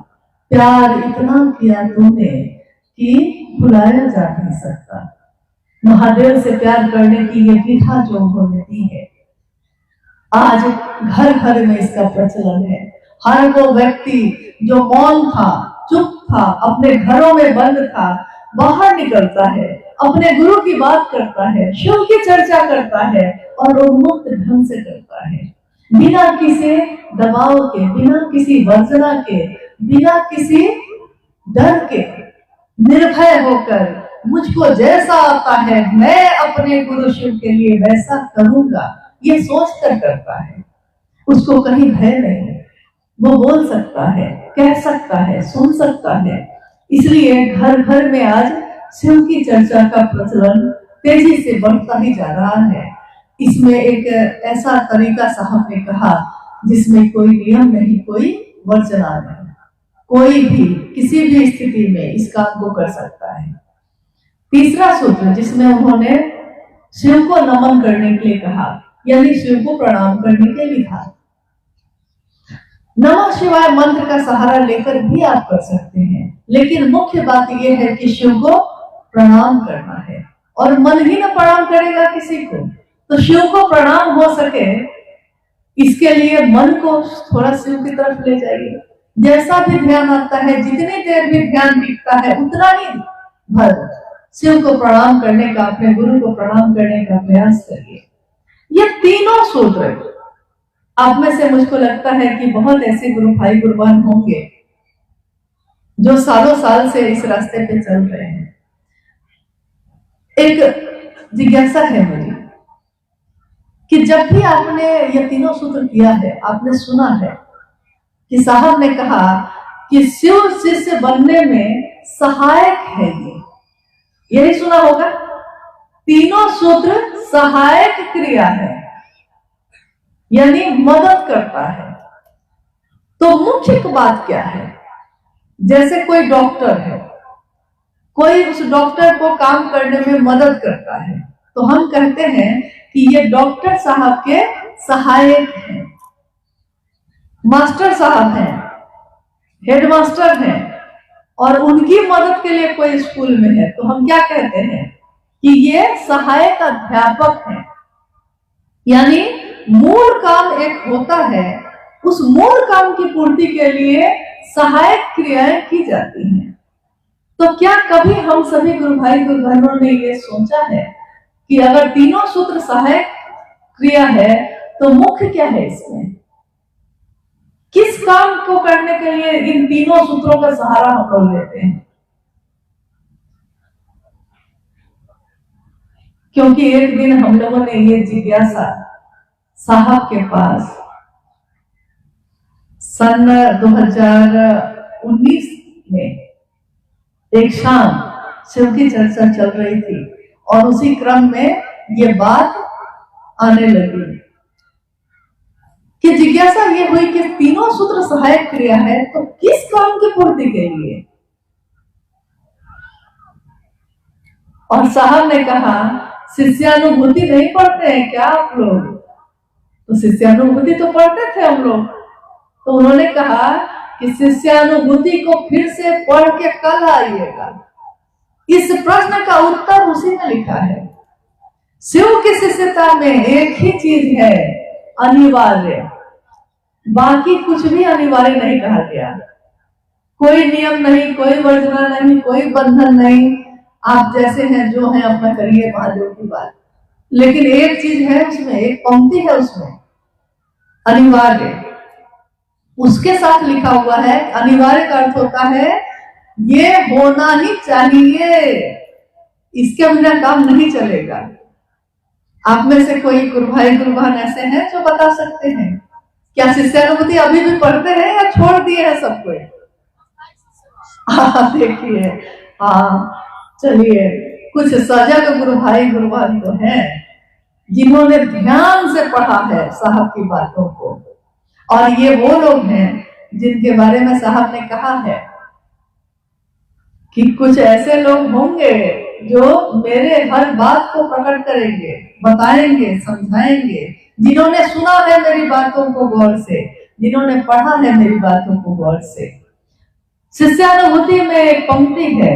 प्यार इतना किया तूने कि भुलाया जा नहीं सकता। महादेव से प्यार करने की ये विधा जो उन्होंने दी है, आज घर घर में इसका प्रचलन है। हर वो व्यक्ति जो मौन था, चुप था, अपने घरों में बंद था, बाहर निकलता है, अपने गुरु की बात करता है, शिव की चर्चा करता है और उन्मुक्त ढंग से करता है, बिना किसी दबाव के, बिना किसी वर्जना के, बिना किसी डर के, निर्भय होकर मुझको जैसा आता है मैं अपने गुरु शिव के लिए वैसा करूंगा, ये सोच कर करता है। उसको कहीं भय नहीं, वो बोल सकता है, कह सकता है, सुन सकता है। इसलिए घर घर में आज शिव की चर्चा का प्रचलन तेजी से बढ़ता ही जा रहा है। इसमें एक ऐसा तरीका साहब ने कहा जिसमें कोई नियम नहीं, कोई वर्जना नहीं, कोई भी किसी भी स्थिति में इस काम को कर सकता है। तीसरा सूत्र जिसमें उन्होंने शिव को नमन करने के लिए कहा, यानी शिव को प्रणाम करने के लिए कहा। नमः शिवाय मंत्र का सहारा लेकर भी आप कर सकते हैं, लेकिन मुख्य बात यह है कि शिव को प्रणाम करना है। और मन ही न प्रणाम करेगा किसी को, तो शिव को प्रणाम हो सके इसके लिए मन को थोड़ा शिव की तरफ ले जाइए। जैसा भी ध्यान आता है, जितनी देर भी ध्यान टिकता है, उतना ही भर शिव को प्रणाम करने का, अपने गुरु को प्रणाम करने का प्रयास करिए। ये तीनों सूत्र आप में से मुझको लगता है कि बहुत ऐसे गुरु भाई गुरुबान होंगे जो सालों साल से इस रास्ते पे चल रहे हैं। एक जिज्ञासा है मेरी कि जब भी आपने ये तीनों सूत्र किया है, आपने सुना है कि साहब ने कहा कि शिव शिष्य बनने में सहायक है। ये यही सुना होगा, तीनों सूत्र सहायक क्रिया है, यानी मदद करता है। तो मुख्य बात क्या है? जैसे कोई डॉक्टर है, कोई उस डॉक्टर को काम करने में मदद करता है, तो हम कहते हैं कि ये डॉक्टर साहब के सहायक हैं। मास्टर साहब हैं, हेडमास्टर हैं, और उनकी मदद के लिए कोई स्कूल में है, तो हम क्या कहते हैं कि ये सहायक अध्यापक हैं। यानी मूल काम एक होता है, उस मूल काम की पूर्ति के लिए सहायक क्रियाएं की जाती हैं। तो क्या कभी हम सभी गुरु भाई गुरु बहनों ने ये सोचा है कि अगर तीनों सूत्र सहायक क्रिया है तो मुख्य क्या है इसमें? किस काम को करने के लिए इन तीनों सूत्रों का सहारा हम लोग लेते हैं? क्योंकि एक दिन हम लोगों ने ये जिज्ञासा साहब के पास सन 2019 में एक शाम शिव की चर्चा चल रही थी, और उसी क्रम में ये बात आने लगी कि जिज्ञासा ये हुई कि तीनों सूत्र सहायक क्रिया है, तो किस काम की पूर्ति के लिए? और साहब ने कहा, शिष्यानुभूति नहीं पढ़ते हैं क्या आप लोग? तो शिष्यानुभूति तो पढ़ते थे हम लोग। तो उन्होंने कहा कि शिष्यानुभूति को फिर से पढ़ के कल आइएगा। इस प्रश्न का उत्तर उसी में लिखा है। शिव की शिष्यता में एक ही चीज है, अनिवार्य। बाकी कुछ भी अनिवार्य नहीं कहा गया। कोई नियम नहीं, कोई वर्जना नहीं, कोई बंधन नहीं। आप जैसे हैं जो हैं अपना करिए महादेव की बात। लेकिन एक चीज है उसमें, एक पंक्ति है उसमें, अनिवार्य। उसके साथ लिखा हुआ है, अनिवार्य का अर्थ होता है ये होना ही चाहिए, इसके बिना काम नहीं चलेगा। आप में से कोई गुरु भाई गुरु बहन ऐसे हैं जो बता सकते हैं क्या शिष्यानुभूति अभी भी पढ़ते हैं या छोड़ दिए हैं सब कोई? देखिए, हाँ चलिए, कुछ सजग गुरु भाई गुरु बहन तो हैं जिन्होंने ध्यान से पढ़ा है साहब की बातों को, और ये वो लोग हैं जिनके बारे में साहब ने कहा है कि कुछ ऐसे लोग होंगे जो मेरे हर बात को प्रकट करेंगे, बताएंगे, समझाएंगे, जिन्होंने सुना है मेरी बातों को गौर से, जिन्होंने पढ़ा है मेरी बातों को गौर से। शिष्यानुभूति में एक पंक्ति है,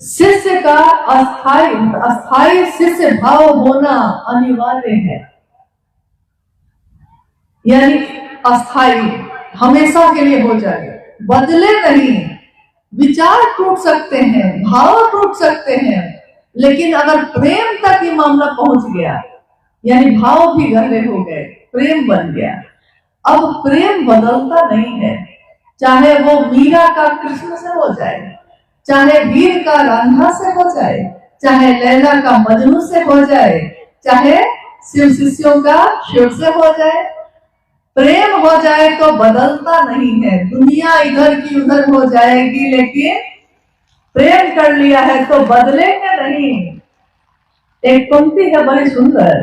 शिष्य का अस्थाई शिष्य भाव होना अनिवार्य है। यानी अस्थाई, हमेशा के लिए हो जाए, बदले नहीं। विचार टूट सकते हैं, भाव टूट सकते हैं, लेकिन अगर प्रेम तक ये मामला पहुंच गया, यानी भाव भी गहरे हो गए, प्रेम बन गया। अब प्रेम बदलता नहीं है, चाहे वो मीरा का कृष्ण से हो जाए, चाहे वीर का रांझा से हो जाए, चाहे लैला का मजनू से हो जाए, चाहे शिव शिष्यों का शिव से हो जाए। प्रेम हो जाए तो बदलता नहीं है। दुनिया इधर की उधर हो जाएगी, लेकिन प्रेम कर लिया है तो बदलेंगे नहीं। एक पंक्ति है बड़ी सुंदर,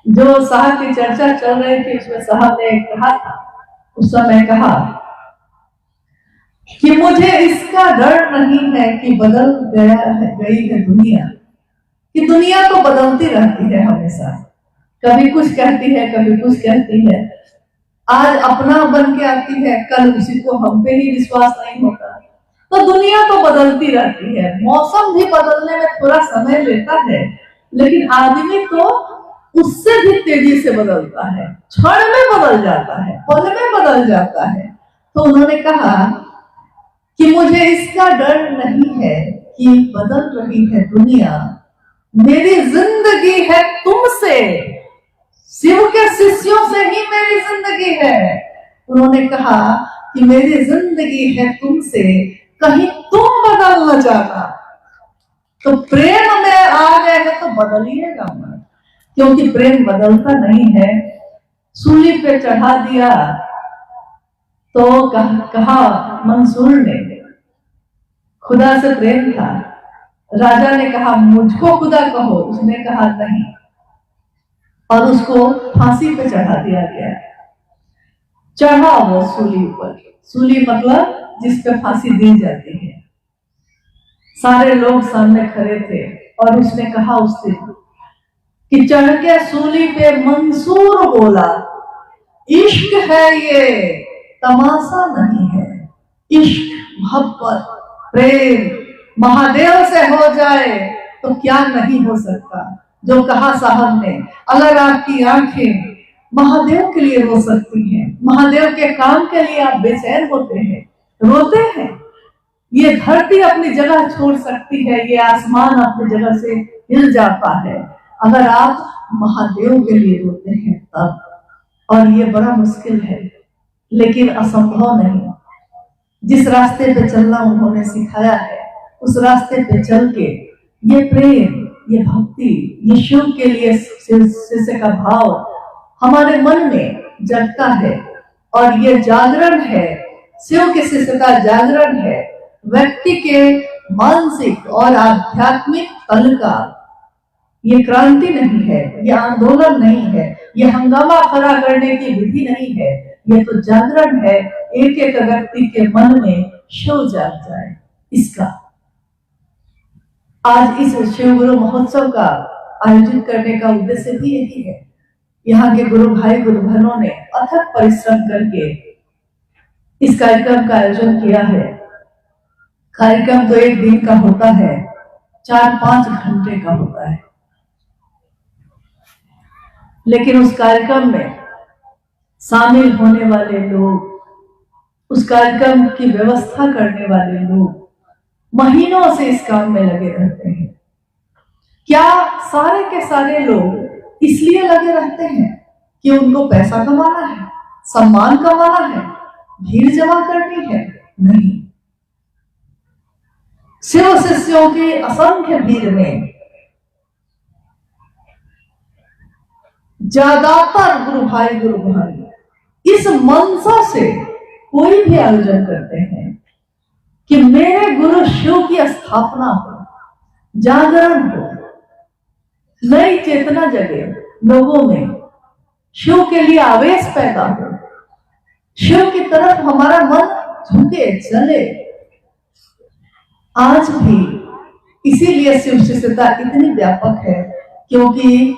जो साहब की चर्चा चल रही थी, उसमें साहब ने कहा था, उस समय कहा कि मुझे इसका डर नहीं है कि बदल गई है दुनिया, कि दुनिया तो बदलती रहती है हमेशा, कभी कुछ कहती है, कभी कुछ कहती है। आज अपना बन के आती है, कल उसी को हम पे ही विश्वास नहीं होता। तो दुनिया तो बदलती रहती है, मौसम भी बदलने में थोड़ा समय लेता है, लेकिन आदमी तो उससे भी तेजी से बदलता है, क्षण में बदल जाता है, पल में बदल जाता है। तो उन्होंने कहा कि मुझे इसका डर नहीं है कि बदल रही है दुनिया, मेरी जिंदगी है तुमसे, शिव के शिष्यों से ही मेरी जिंदगी है। उन्होंने कहा कि मेरी जिंदगी है तुमसे, कहीं तुम बदल न जाना। तो प्रेम में आ गए हैं तो बदलिएगा मत, क्योंकि प्रेम बदलता नहीं है। सूली पे चढ़ा दिया तो कहा मंसूर ने, खुदा से प्रेम था। राजा ने कहा मुझको खुदा कहो, उसने कहा नहीं, और उसको फांसी पे चढ़ा दिया गया। चढ़ा वो सूली पर, सूली मतलब जिस पे फांसी दी जाती है। सारे लोग सामने खड़े थे और उसने कहा उस दिन कि चढ़ के सूली पे मंसूर बोला, इश्क है ये, तमाशा नहीं है। इश्क, मोहब्बत, प्रेम महादेव से हो जाए तो क्या नहीं हो सकता। जो कहा साहब ने, अगर आपकी आंखें महादेव के लिए रो सकती हैं, महादेव के काम के लिए आप बेचैन होते हैं, रोते हैं, ये धरती अपनी जगह छोड़ सकती है, ये आसमान अपनी जगह से हिल जाता है, अगर आप महादेव के लिए रोते हैं तब। और ये बड़ा मुश्किल है, लेकिन असंभव नहीं। जिस रास्ते पे चलना उन्होंने सिखाया है, उस रास्ते पे चल के ये प्रेम, ये भक्ति, ये शिव के लिए शिष्य का भाव हमारे मन में जगता है। और ये जागरण है, शिव के शिष्य का जागरण है, व्यक्ति के मानसिक और आध्यात्मिक तल का। ये क्रांति नहीं है, ये आंदोलन नहीं है, ये हंगामा खड़ा करने की विधि नहीं है, ये तो जागरण है। एक एक व्यक्ति के मन में शिव जाग जाए, इसका आज इस शिव गुरु महोत्सव का आयोजित करने का उद्देश्य भी यही है। यहाँ के गुरु भाई गुरु बहनों ने अथक परिश्रम करके इस कार्यक्रम का आयोजन किया है। कार्यक्रम तो एक दिन का होता है, 4-5 घंटे का होता है, लेकिन उस कार्यक्रम में शामिल होने वाले लोग, उस कार्यक्रम की व्यवस्था करने वाले लोग महीनों से इस काम में लगे रहते हैं। क्या सारे के सारे लोग इसलिए लगे रहते हैं कि उनको पैसा कमाना है, सम्मान कमाना है, भीड़ जमा करनी है? नहीं। शिव शिष्यों की असंख्य भीड़ में ज्यादातर गुरु भाई गुरु बहन इस मनसा से कोई भी आयोजन करते हैं कि मेरे गुरु शिव की स्थापना हो, जागरण हो, नई चेतना जगे लोगों में, शिव के लिए आवेश पैदा हो, शिव की तरफ हमारा मन झुके चले। आज भी इसीलिए शिव शिष्यता इतनी व्यापक है, क्योंकि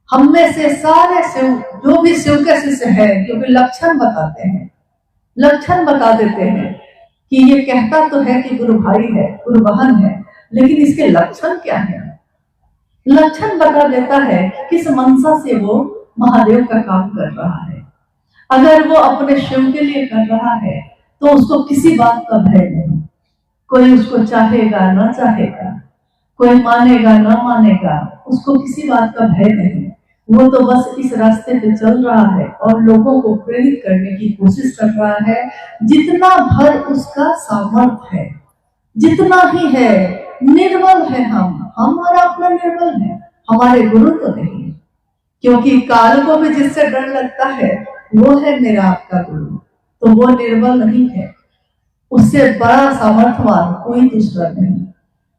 हम में से सारे शिव, जो भी शिव के शिष्य है, क्योंकि लक्षण बताते हैं, लक्षण बता देते हैं कि ये कहता तो है कि गुरु भाई है, गुरु बहन है, लेकिन इसके लक्षण क्या है? लक्षण बता देता है कि किस मनसा से वो महादेव का काम कर रहा है। अगर वो अपने शिव के लिए कर रहा है तो उसको किसी बात का भय नहीं। कोई उसको चाहेगा ना चाहेगा, कोई मानेगा ना मानेगा, उसको किसी बात का भय नहीं। वो तो बस इस रास्ते पे चल रहा है और लोगों को प्रेरित करने की कोशिश कर रहा है, जितना भर उसका सामर्थ्य है, जितना ही है। निर्बल है हमारा अपना निर्बल है, हमारे गुरु तो नहीं। क्योंकि काल को भी जिससे डर लगता है वो है मेरा आपका गुरु, तो वो निर्बल नहीं है। उससे बड़ा सामर्थ्यवान कोई दूसरा नहीं,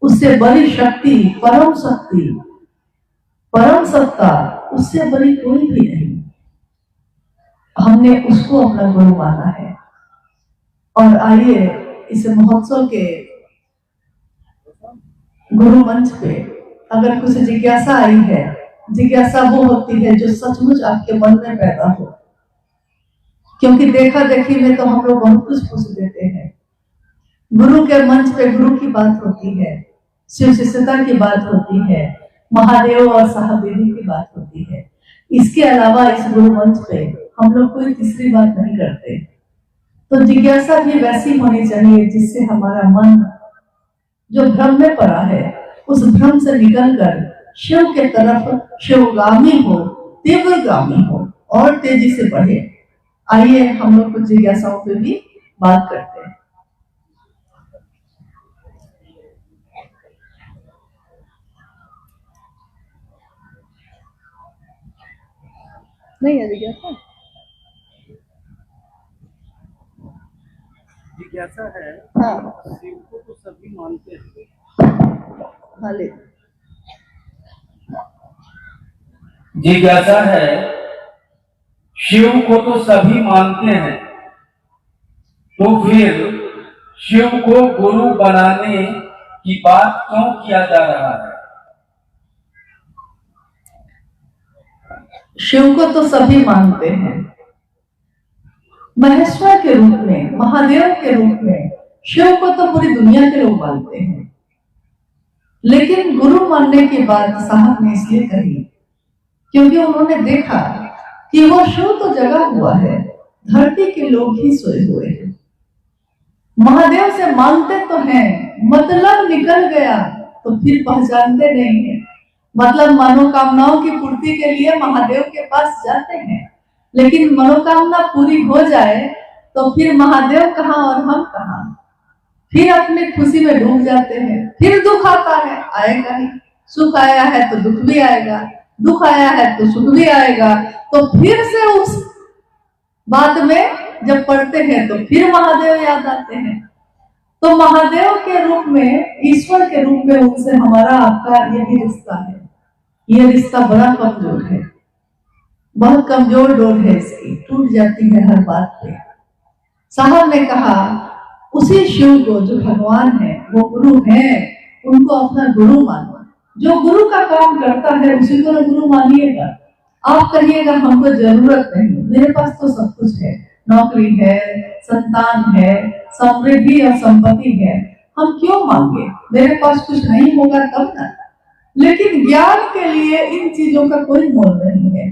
उससे बड़ी शक्ति, परम शक्ति, परम सत्ता, उससे बड़ी कोई भी नहीं। हमने उसको अपना गुरु माना है। और आइए इस महोत्सव के गुरु मंच पे अगर कुछ जिज्ञासा आई है, जिज्ञासा वो होती है जो सचमुच आपके मन में पैदा हो, क्योंकि देखा देखी में तो हम लोग बहुत कुछ पूछ देते हैं। गुरु के मंच पे गुरु की बात होती है, शिव शिष्यता की बात होती है, महादेव और साहब दीदी की बात होती है। इसके अलावा इस गुरु मंच पे हम लोग कोई तीसरी बात नहीं करते। तो जिज्ञासा भी वैसी होनी चाहिए जिससे हमारा मन जो भ्रम में पड़ा है उस भ्रम से निकलकर शिव के तरफ शिवगामी हो, तीव्रगामी हो और तेजी से बढ़े। आइए हम लोग कुछ जिज्ञासाओं पे भी बात करते हैं। नहीं है जिज्ञासा? जिज्ञासा है। हाँ शिव को तो सभी मानते हैं। हाँ ले जिज्ञासा है, शिव को तो सभी मानते हैं, तो फिर शिव को गुरु बनाने की बात क्यों किया जा रहा है? शिव को तो सभी मानते हैं, महेश्वर के रूप में, महादेव के रूप में शिव को तो पूरी दुनिया के लोग मानते हैं। लेकिन गुरु मानने की बात साहब ने इसलिए कही क्योंकि उन्होंने देखा कि वो शिव तो जगा हुआ है, धरती के लोग ही सोए हुए हैं। महादेव से मांगते तो हैं, मतलब निकल गया तो फिर पहचानते नहीं है। मतलब मनोकामनाओं की पूर्ति के लिए महादेव के पास जाते हैं, लेकिन मनोकामना पूरी हो जाए तो फिर महादेव कहाँ और हम कहाँ। फिर अपनी खुशी में डूब जाते हैं। फिर दुख आता है, आएगा ही। सुख आया है तो दुख भी आएगा, दुख आया है तो सुख भी आएगा। तो फिर से उस बात में जब पढ़ते हैं तो फिर महादेव याद आते हैं। तो महादेव के रूप में, ईश्वर के रूप में उनसे हमारा आपका यही रिश्ता है। यह रिश्ता बड़ा कमजोर है, बहुत कमजोर डोर है इसकी, टूट जाती है हर बात पे। साहब ने कहा उसी शिव को जो भगवान है, वो गुरु है, उनको अपना गुरु मानो। जो गुरु का काम करता है उसी को गुरु मानिएगा। आप कहिएगा हमको जरूरत नहीं, मेरे पास तो सब कुछ है, नौकरी है, संतान है, समृद्धि और संपत्ति है, हम क्यों मांगे, मेरे पास कुछ नहीं होगा तब ना। लेकिन ज्ञान के लिए इन चीजों का कोई मोल नहीं है।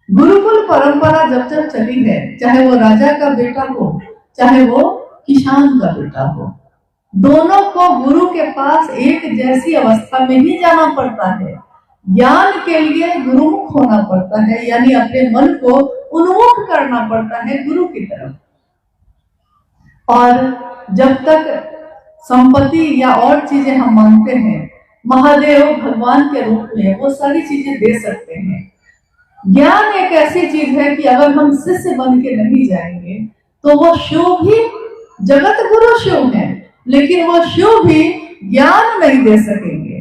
गुरुकुल परंपरा जब जब चली है, चाहे वो राजा का बेटा हो, चाहे वो किसान का बेटा हो, दोनों को गुरु के पास एक जैसी अवस्था में ही जाना पड़ता है। ज्ञान के लिए गुरुमुख होना पड़ता है, यानी अपने मन को उन्मुख करना पड़ता है गुरु की तरफ। और जब तक संपत्ति या और चीजें हम मांगते हैं, महादेव भगवान के रूप में वो सारी चीजें दे सकते हैं। ज्ञान एक ऐसी चीज है कि अगर हम शिष्य बन के नहीं जाएंगे तो वो शिव भी, जगत गुरु शिव है, लेकिन वो शिव भी ज्ञान नहीं दे सकेंगे।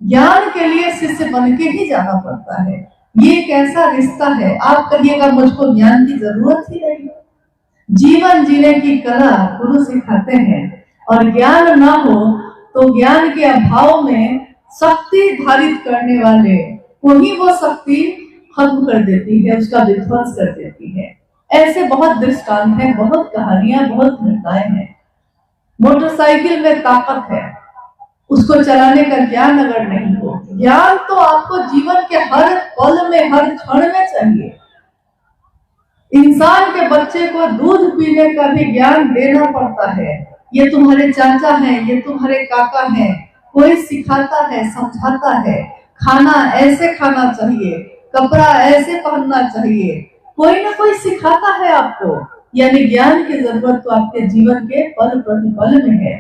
ज्ञान के लिए शिष्य बन के ही जाना पड़ता है। ये एक ऐसा रिश्ता है। आप कहिएगा मुझको ज्ञान की जरूरत ही नहीं। जीवन जीने की कला गुरु सिखाते हैं, और ज्ञान ना हो तो ज्ञान के अभाव में शक्ति धारित करने वाले को ही वो शक्ति खत्म कर देती है, उसका विध्वंस कर देती है। ऐसे बहुत दृष्टांत हैं, बहुत कहानियां, बहुत घटनाएं हैं। मोटरसाइकिल में ताकत है, उसको चलाने का ज्ञान अगर नहीं हो, ज्ञान तो आपको जीवन के हर पल में, हर क्षण में चाहिए। इंसान के बच्चे को दूध पीने का भी ज्ञान देना पड़ता है। ये तुम्हारे चाचा हैं, ये तुम्हारे काका हैं, कोई सिखाता है, समझाता है, खाना ऐसे खाना चाहिए, कपड़ा ऐसे पहनना चाहिए, कोई ना कोई सिखाता है आपको। यानी ज्ञान की जरूरत तो आपके जीवन के पल प्रतिपल में है।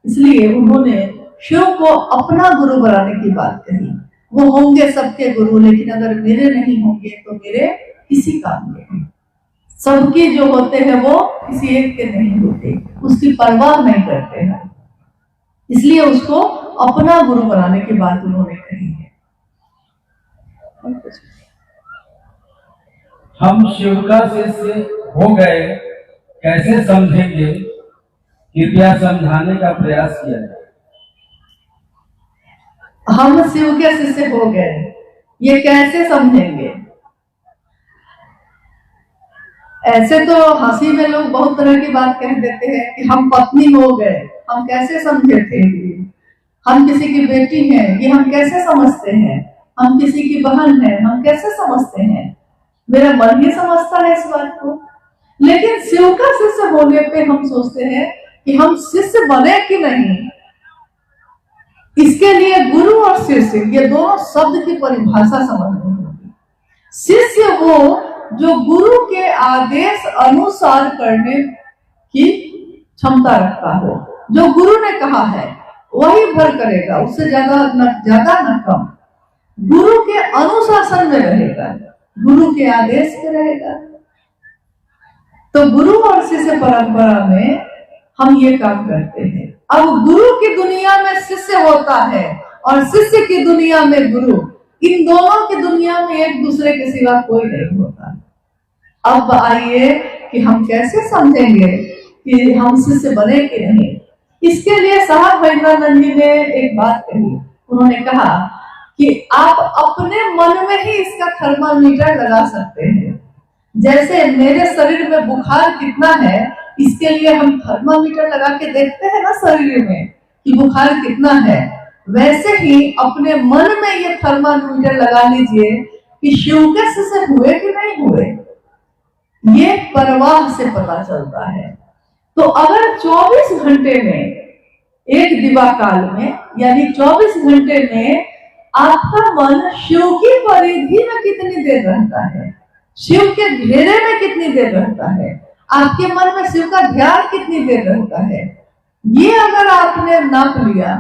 इसलिए उन्होंने शिव को अपना गुरु बनाने की बात कही। वो होंगे सबके गुरु, लेकिन अगर मेरे नहीं होंगे तो मेरे किसी काम के नहीं। सबके जो होते हैं वो किसी एक के नहीं होते, उसकी परवाह नहीं करते हैं। इसलिए उसको अपना गुरु बनाने की बात उन्होंने कही है। हम शिव का शिष्य हो गए, कैसे समझेंगे? कृपया समझाने का प्रयास किया जाए। हम शिव के शिष्य हो गए, ये कैसे समझेंगे? ऐसे तो हंसी में लोग बहुत तरह की बात कह देते हैं कि हम पत्नी हो गए, हम कैसे समझे थे? हम किसी की बेटी हैं, ये हम कैसे समझते हैं? हम किसी की बहन हैं, हम कैसे समझते हैं? मेरा मन ही समझता है इस बात को। लेकिन शिव का शिष्य होने पे हम सोचते हैं कि हम शिष्य बने कि नहीं। इसके लिए गुरु और शिष्य, ये दोनों शब्द की परिभाषा समझनी होगी। शिष्य वो जो गुरु के आदेश अनुसार करने की क्षमता रखता हो। जो गुरु ने कहा है वही भर करेगा, उससे ज्यादा न कम। गुरु के अनुशासन में रहेगा, गुरु के आदेश में रहेगा। तो गुरु और शिष्य परंपरा में हम ये काम करते हैं। अब गुरु की दुनिया में शिष्य होता है और शिष्य की दुनिया में गुरु, इन दोनों की दुनिया में एक दूसरे के सिवा कोई नहीं होता। अब आइए कि हम कैसे समझेंगे कि हम शिष्य बने कि नहीं। इसके लिए साहब वैद्यनाथ जी ने एक बात कही। उन्होंने कहा कि आप अपने मन में ही इसका थर्मामीटर लगा सकते हैं। जैसे मेरे शरीर में बुखार कितना है, इसके लिए हम थर्मामीटर लगा के देखते हैं ना शरीर में कि बुखार कितना है, वैसे ही अपने मन में ये थर्मामीटर लगा लीजिए कि शिव के शिष्य हुए कि नहीं हुए। ये परवाह से पता चलता है। तो अगर 24 घंटे में, एक दिवा काल में, यानी 24 घंटे में आपका मन शिव की परिधि में कितनी देर रहता है, शिव के घेरे में कितनी देर रहता है, आपके मन में शिव का ध्यान कितनी देर रहता है, ये अगर आपने नाप लिया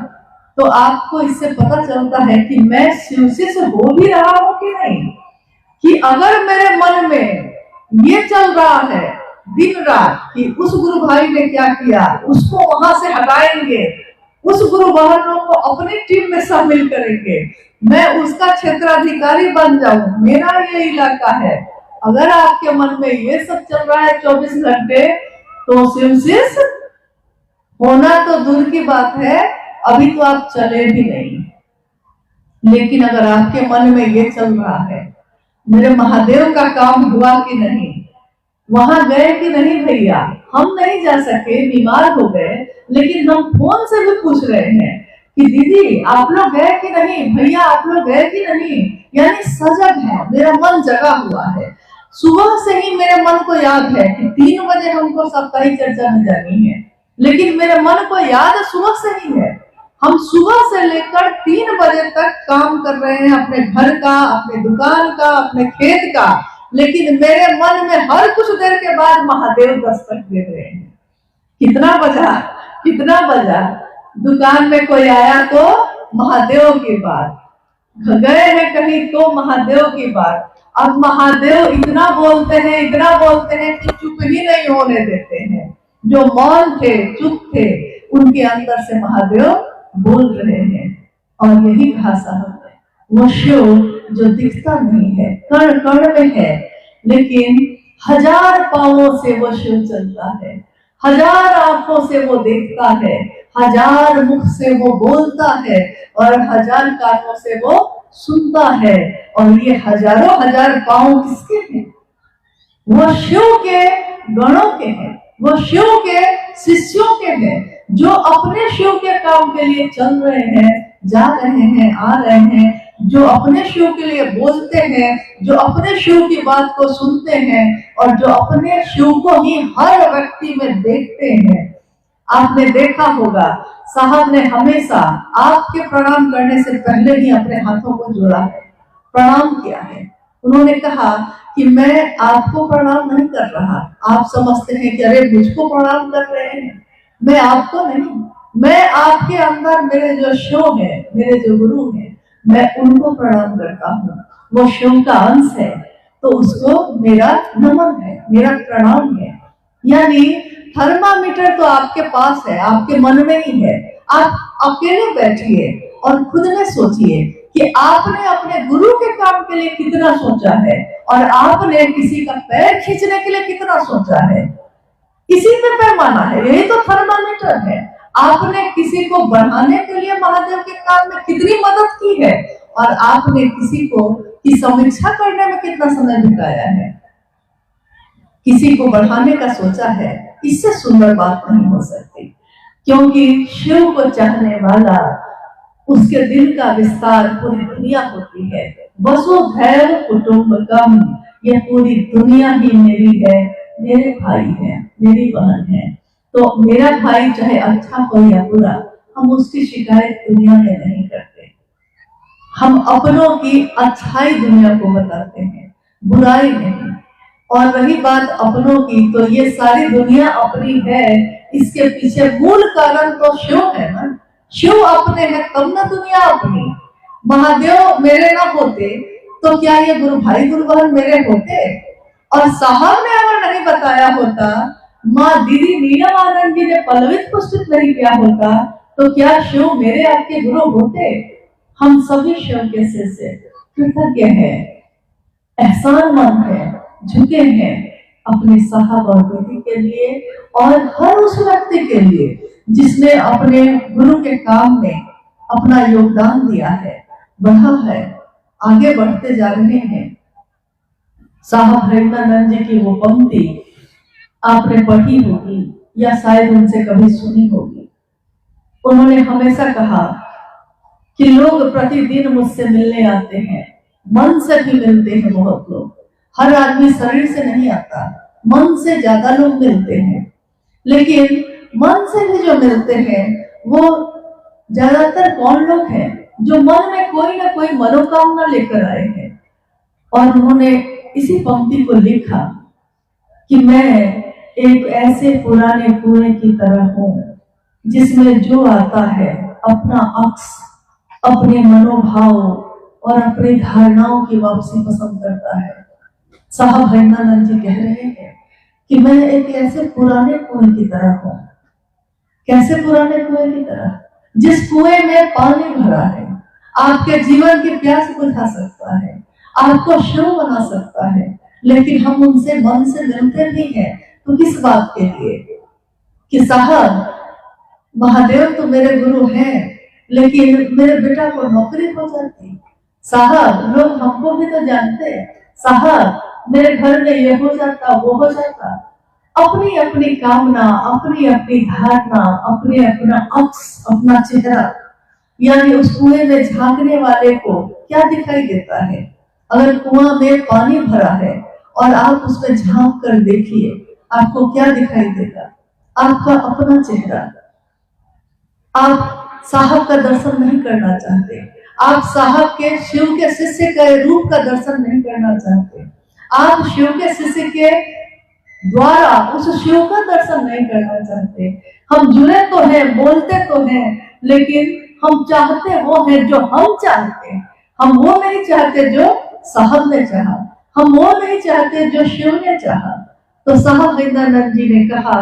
तो आपको इससे पता चलता है कि मैं शिव से हो भी रहा हूं कि नहीं। कि अगर मेरे मन में ये चल रहा है दिन रात कि उस गुरु भाई ने क्या किया, उसको वहां से हटाएंगे, उस गुरु बहनों को अपनी टीम में शामिल करेंगे, मैं उसका क्षेत्राधिकारी बन जाऊं, मेरा ये इलाका है, अगर आपके मन में ये सब चल रहा है 24 घंटे, तो शिवशिष होना तो दूर की बात है, अभी तो आप चले भी नहीं। लेकिन अगर आपके मन में ये चल रहा है मेरे महादेव का काम हुआ कि नहीं, वहां गए कि नहीं भैया, हम नहीं जा सके, बीमार हो गए, लेकिन हम फोन से भी पूछ रहे हैं कि दीदी आप लोग गए कि नहीं, भैया आप लोग गए कि नहीं, यानी सजग है, मेरा मन जगा हुआ है। सुबह से ही मेरे मन को याद है कि 3 बजे हमको साप्ताहिक चर्चा में जानी है, लेकिन मेरे मन को याद सुबह से ही है। हम सुबह से लेकर 3 बजे तक काम कर रहे हैं, अपने घर का, अपने दुकान का, अपने खेत का, लेकिन मेरे मन में हर कुछ देर के बाद महादेव दस्तक दे रहे हैं। कितना बजा, कितना बजा, दुकान में कोई आया तो महादेव की बात, गए हैं कहीं तो महादेव की बात। अब महादेव इतना बोलते हैं, इतना बोलते हैं कि चुप ही नहीं होने देते हैं। जो मौन थे, चुप थे, उनके अंदर से महादेव बोल रहे हैं। और यही भाषा है, वो शिव जो दिखता नहीं है, कण कण में है, लेकिन 1000 पांवों से वो शिव चलता है, 1000 आंखों से वो देखता है, 1000 मुख से वो बोलता है और 1000 कानों से वो सुनता है। और ये हजारों हजार पांव किसके हैं? वो शिव के गणों के हैं, वो शिव के शिष्यों के हैं, जो अपने शिव के काम के लिए चल रहे हैं, जा रहे हैं, आ रहे हैं, जो अपने शिव के लिए बोलते हैं, जो अपने शिव की बात को सुनते हैं और जो अपने शिव को ही हर व्यक्ति में देखते हैं। आपने देखा होगा साहब ने हमेशा आपके प्रणाम करने से पहले ही अपने हाथों को जोड़ा है, प्रणाम किया है। उन्होंने कहा कि मैं आपको प्रणाम नहीं कर रहा, आप समझते हैं कि अरे मुझको प्रणाम कर रहे हैं, मैं आपको नहीं, मैं आपके अंदर मेरे जो शिव है, मेरे जो गुरु है, मैं उनको प्रणाम करता हूँ, वो शिव का अंश है, तो उसको मेरा नमन है, मेरा प्रणाम है। यानी थर्मामीटर तो आपके पास है, आपके मन में ही है। आप अकेले बैठिए और खुद में सोचिए कि आपने अपने गुरु के काम के लिए कितना सोचा है और आपने किसी का पैर खींचने के लिए कितना सोचा है। इसी में पैमाना है, यही तो थर्मामीटर है। आपने किसी को बढ़ाने के लिए महादेव के काम में कितनी मदद की है और आपने किसी को की समीक्षा करने में कितना समय बिताया है, किसी को बढ़ाने का सोचा है। इससे सुंदर बात नहीं हो सकती, क्योंकि शिव को चाहने वाला, उसके दिल का विस्तार पूरी दुनिया होती है। वसुधैव कुटुंबकम, यह पूरी दुनिया ही मेरी है, मेरे भाई है, मेरी बहन है। तो मेरा भाई चाहे अच्छा हो या बुरा, हम उसकी शिकायत दुनिया में नहीं करते, हम अपनों की अच्छाई दुनिया को बताते हैं, बुराई नहीं। और रही बात अपनों की, तो ये सारी दुनिया अपनी है, इसके पीछे मूल कारण तो शिव है ना। शिव अपने हैं तब ना दुनिया अपनी। महादेव मेरे ना होते तो क्या ये गुरु भाई गुरु बहन मेरे होते? और साहब ने अगर नहीं बताया होता, माँ दीदी नीलमानंद जी ने पल्लवित पुष्पित नहीं किया होता तो क्या शिव मेरे आपके गुरु होते? हम सभी शिव के शिष्य कृतज्ञ हैं, एहसानमंद है, झुके हैं अपने साहब और दीदी के लिए और हर उस व्यक्ति के लिए जिसने अपने गुरु के काम में अपना योगदान दिया है, बढ़ा है, आगे बढ़ते जा रहे हैं। साहब हरिमानंद जी की वो पंक्ति आपने पढ़ी होगी या शायद उनसे कभी सुनी होगी। उन्होंने हमेशा कहा कि लोग प्रतिदिन मुझसे मिलने आते हैं, मन से भी मिलते हैं बहुत लोग, हर आदमी शरीर से नहीं आता, मन से ज्यादा लोग मिलते हैं। लेकिन मन से भी जो मिलते हैं वो ज्यादातर कौन लोग हैं? जो मन में कोई ना कोई मनोकामना लेकर आए हैं। और उन्होंने इसी पंक्ति को लिखा कि मैं एक ऐसे पुराने कुएं की तरह हूं जिसमें जो आता है अपना अक्स, अपने मनोभाव और अपनी धारणाओं की वापसी पसंद करता है। साहब हरिमानंद जी कह रहे हैं कि मैं एक ऐसे पुराने कुएं की तरह हूं। कैसे पुराने कुएं की तरह? जिस कुएं में पानी भरा है, आपके जीवन की प्यास बुझा सकता है, आपको शिव बना सकता है, लेकिन हम उनसे मन से मिलते भी हैं तो किस बात के लिए? कि साहब महादेव तो मेरे गुरु हैं लेकिन मेरे बेटा को नौकरी हो जाती, साहब लोग हमको भी तो जानते, साहब मेरे घर में ये हो जाता वो हो जाता। अपनी अपनी कामना, अपनी अपनी धारणा, अपने अपना अक्स, अपना चेहरा, यानी उस कुएं में झांकने वाले को क्या दिखाई देता है? अगर कुआं में पानी भरा है और आप उसमें झांक कर देखिए, आपको क्या दिखाई देगा? आपका अपना चेहरा। आप साहब का दर्शन नहीं करना चाहते, आप साहब के शिव के शिष्य के रूप का दर्शन नहीं करना चाहते, आप शिव के शिष्य के द्वारा उस शिव का दर्शन नहीं करना चाहते। हम जुड़े तो हैं, बोलते तो हैं, लेकिन हम चाहते वो है जो हम चाहते हैं। हम वो नहीं चाहते जो साहब ने चाहा, हम वो नहीं चाहते जो शिव ने चाहा। तो साहब हरिमानंद जी ने कहा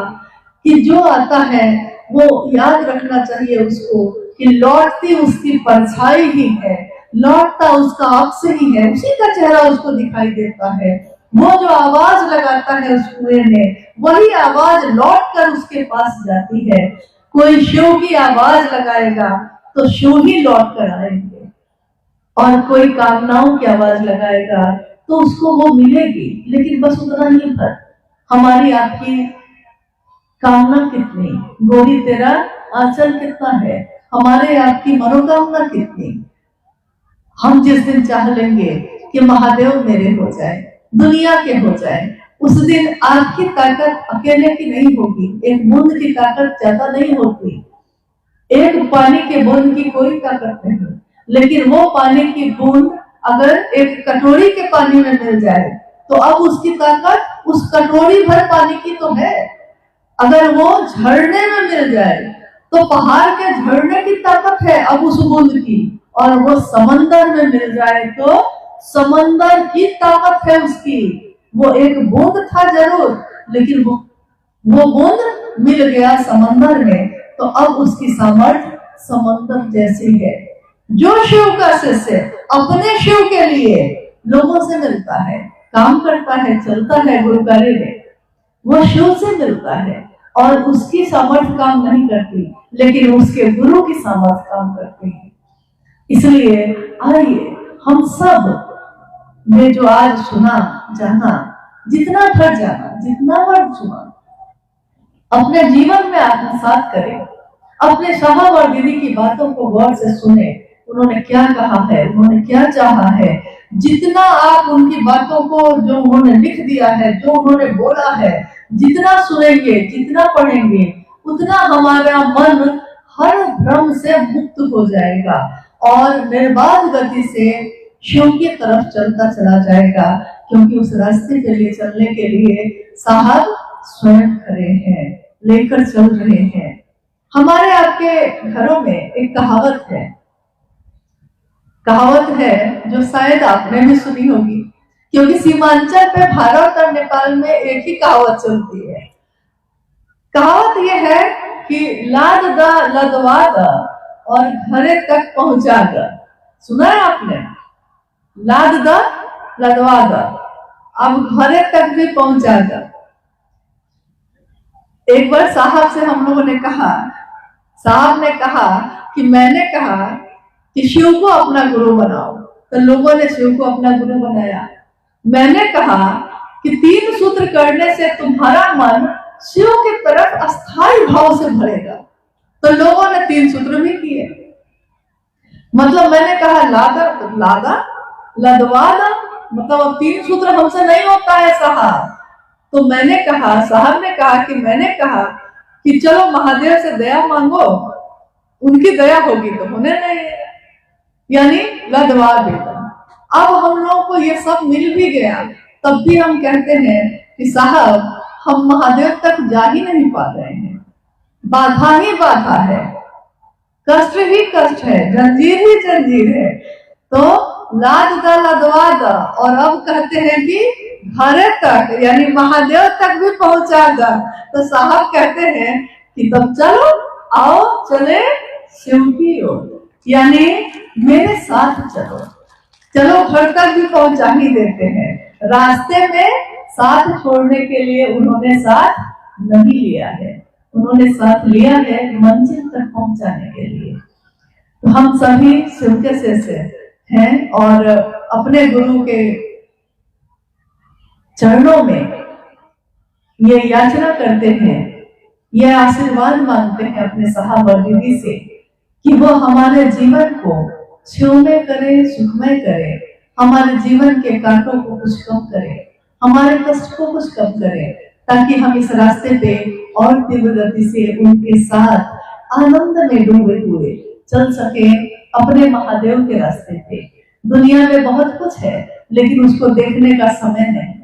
कि जो आता है वो याद रखना चाहिए उसको कि लौटती उसकी परछाई ही है, लौटता उसका अक्स ही है, उसी का चेहरा उसको दिखाई देता है। वो जो आवाज लगाता है उस कुएं में, वही आवाज लौट कर उसके पास जाती है। कोई शिव की आवाज लगाएगा तो शिव ही लौट कर आएंगे, और कोई कामनाओं की आवाज लगाएगा तो उसको वो मिलेगी, लेकिन बस उतना ही पर। हमारी आपकी कामना कितनी? गोरी तेरा आंचल कितना है? हमारे आपकी मनोकामना कितनी? हम जिस दिन चाह लेंगे कि महादेव मेरे हो जाए, दुनिया के हो जाए, उस दिन आपकी ताकत अकेले की नहीं होगी, एक बूंद की ताकत ज्यादा नहीं होती, एक पानी के बूंद की कोई ताकत नहीं, लेकिन वो पानी की बूंद अगर एक कटोरी के पानी में मिल जाए तो अब उसकी ताकत उस कटोरी भर पानी की तो है। अगर वो झरने में मिल जाए तो पहाड़ के झरने की ताकत है अब उस बूंद की, और वो समंदर में मिल जाए तो समंदर की ताकत है उसकी। वो एक बूंद था जरूर, लेकिन वो बूंद मिल गया समंदर में, तो अब उसकी सामर्थ्य समंदर जैसी है। जो शिव का शिष्य अपने शिव के लिए लोगों से मिलता है, काम करता है, चलता है गुरु कार्य में, वो शिव से मिलता है और उसकी सामर्थ्य काम नहीं करती, लेकिन उसके गुरु की सामर्थ्य काम करती है। इसलिए आइए हम सब ने जो आज सुना जाना, जितना घर जाना, जितना वर्ड सुना, अपने जीवन में आत्मसात करें, अपने साहब और दीदी की बातों को गौर से सुने, उन्होंने क्या कहा है, उन्होंने क्या चाहा है। जितना आप उनकी बातों को जो उन्होंने लिख दिया है, जो उन्होंने बोला है, जितना सुनेंगे, जितना पढ़ेंगे, उतना हमारा मन हर भ्रम से मुक्त हो जाएगा और निर्बाध गति से शिव की तरफ चलता चला जाएगा, क्योंकि उस रास्ते के लिए चलने के लिए साहब स्वयं खड़े हैं, लेकर चल रहे हैं। हमारे आपके घरों में एक कहावत है जो शायद आपने भी सुनी होगी, क्योंकि सीमांचल पे भारत और नेपाल में एक ही कहावत चलती है, कहावत यह है कि लाद द लदवा द और घरे तक पहुंचा द। सुना है आपने? लाद द लदवा द, अब घरे तक भी पहुंचा द। एक बार साहब से हम लोगों ने कहा, साहब ने कहा कि मैंने कहा कि शिव को अपना गुरु बनाओ, तो लोगों ने शिव को अपना गुरु बनाया। मैंने कहा कि 3 सूत्र करने से तुम्हारा मन शिव की तरफ अस्थायी भाव से भरेगा, तो लोगों ने 3 सूत्र भी किए। मतलब मैंने कहा लादा लादा लदवादा, मतलब अब 3 सूत्र हमसे नहीं होता है साहब। तो मैंने कहा, साहब ने कहा कि मैंने कहा कि चलो महादेव से दया मांगो, उनकी दया होगी तो होने नहीं, यानी लदवा देता। अब हम लोगों को ये सब मिल भी गया, तब भी हम कहते हैं कि साहब हम महादेव तक जा ही नहीं पा रहे हैं, बाधा ही बाधा है, कष्ट ही कष्ट है, जंजीर ही जंजीर है। तो लाद द लदवा द, और अब कहते हैं कि घरे तक यानी महादेव तक भी पहुंचा द। तो साहब कहते हैं कि तब चलो आओ चले शिव की ओर, यानी मेरे साथ चलो। चलो घर तक भी पहुंचा ही देते हैं। रास्ते में साथ छोड़ने के लिए उन्होंने साथ नहीं लिया है, उन्होंने साथ लिया है मंजिल तक पहुंचाने के लिए। तो हम सभी शिव के से हैं और अपने गुरु के चरणों में ये याचना करते हैं, ये आशीर्वाद मांगते हैं अपने साहब और दीदी से कि वो हमारे जीवन को शिवमय करे, सुखमय करे, हमारे जीवन के कांटों को कुछ कम करे, हमारे कष्ट को कुछ कम करे, ताकि हम इस रास्ते पे और तीव्र गति से उनके साथ आनंद में डूबे हुए चल सके अपने महादेव के रास्ते पे। दुनिया में बहुत कुछ है, लेकिन उसको देखने का समय नहीं,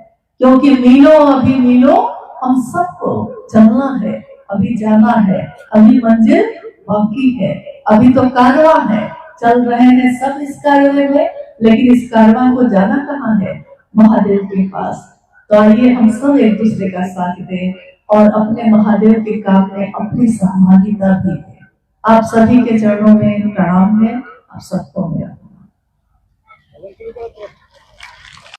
क्योंकि मीलों अभी मीलों हम सबको चलना है, अभी जाना है, अभी मंजिल बाकी है, अभी तो कारवां है, चल रहे हैं सब इस कारवां में, लेकिन इस कारवां को जाना कहाँ है? महादेव के पास। तो आइए हम सब एक दूसरे का साथ दें और अपने महादेव के काम में अपनी सहभागिता भी दें। आप सभी के चरणों में प्रणाम है, आप सबको मेरा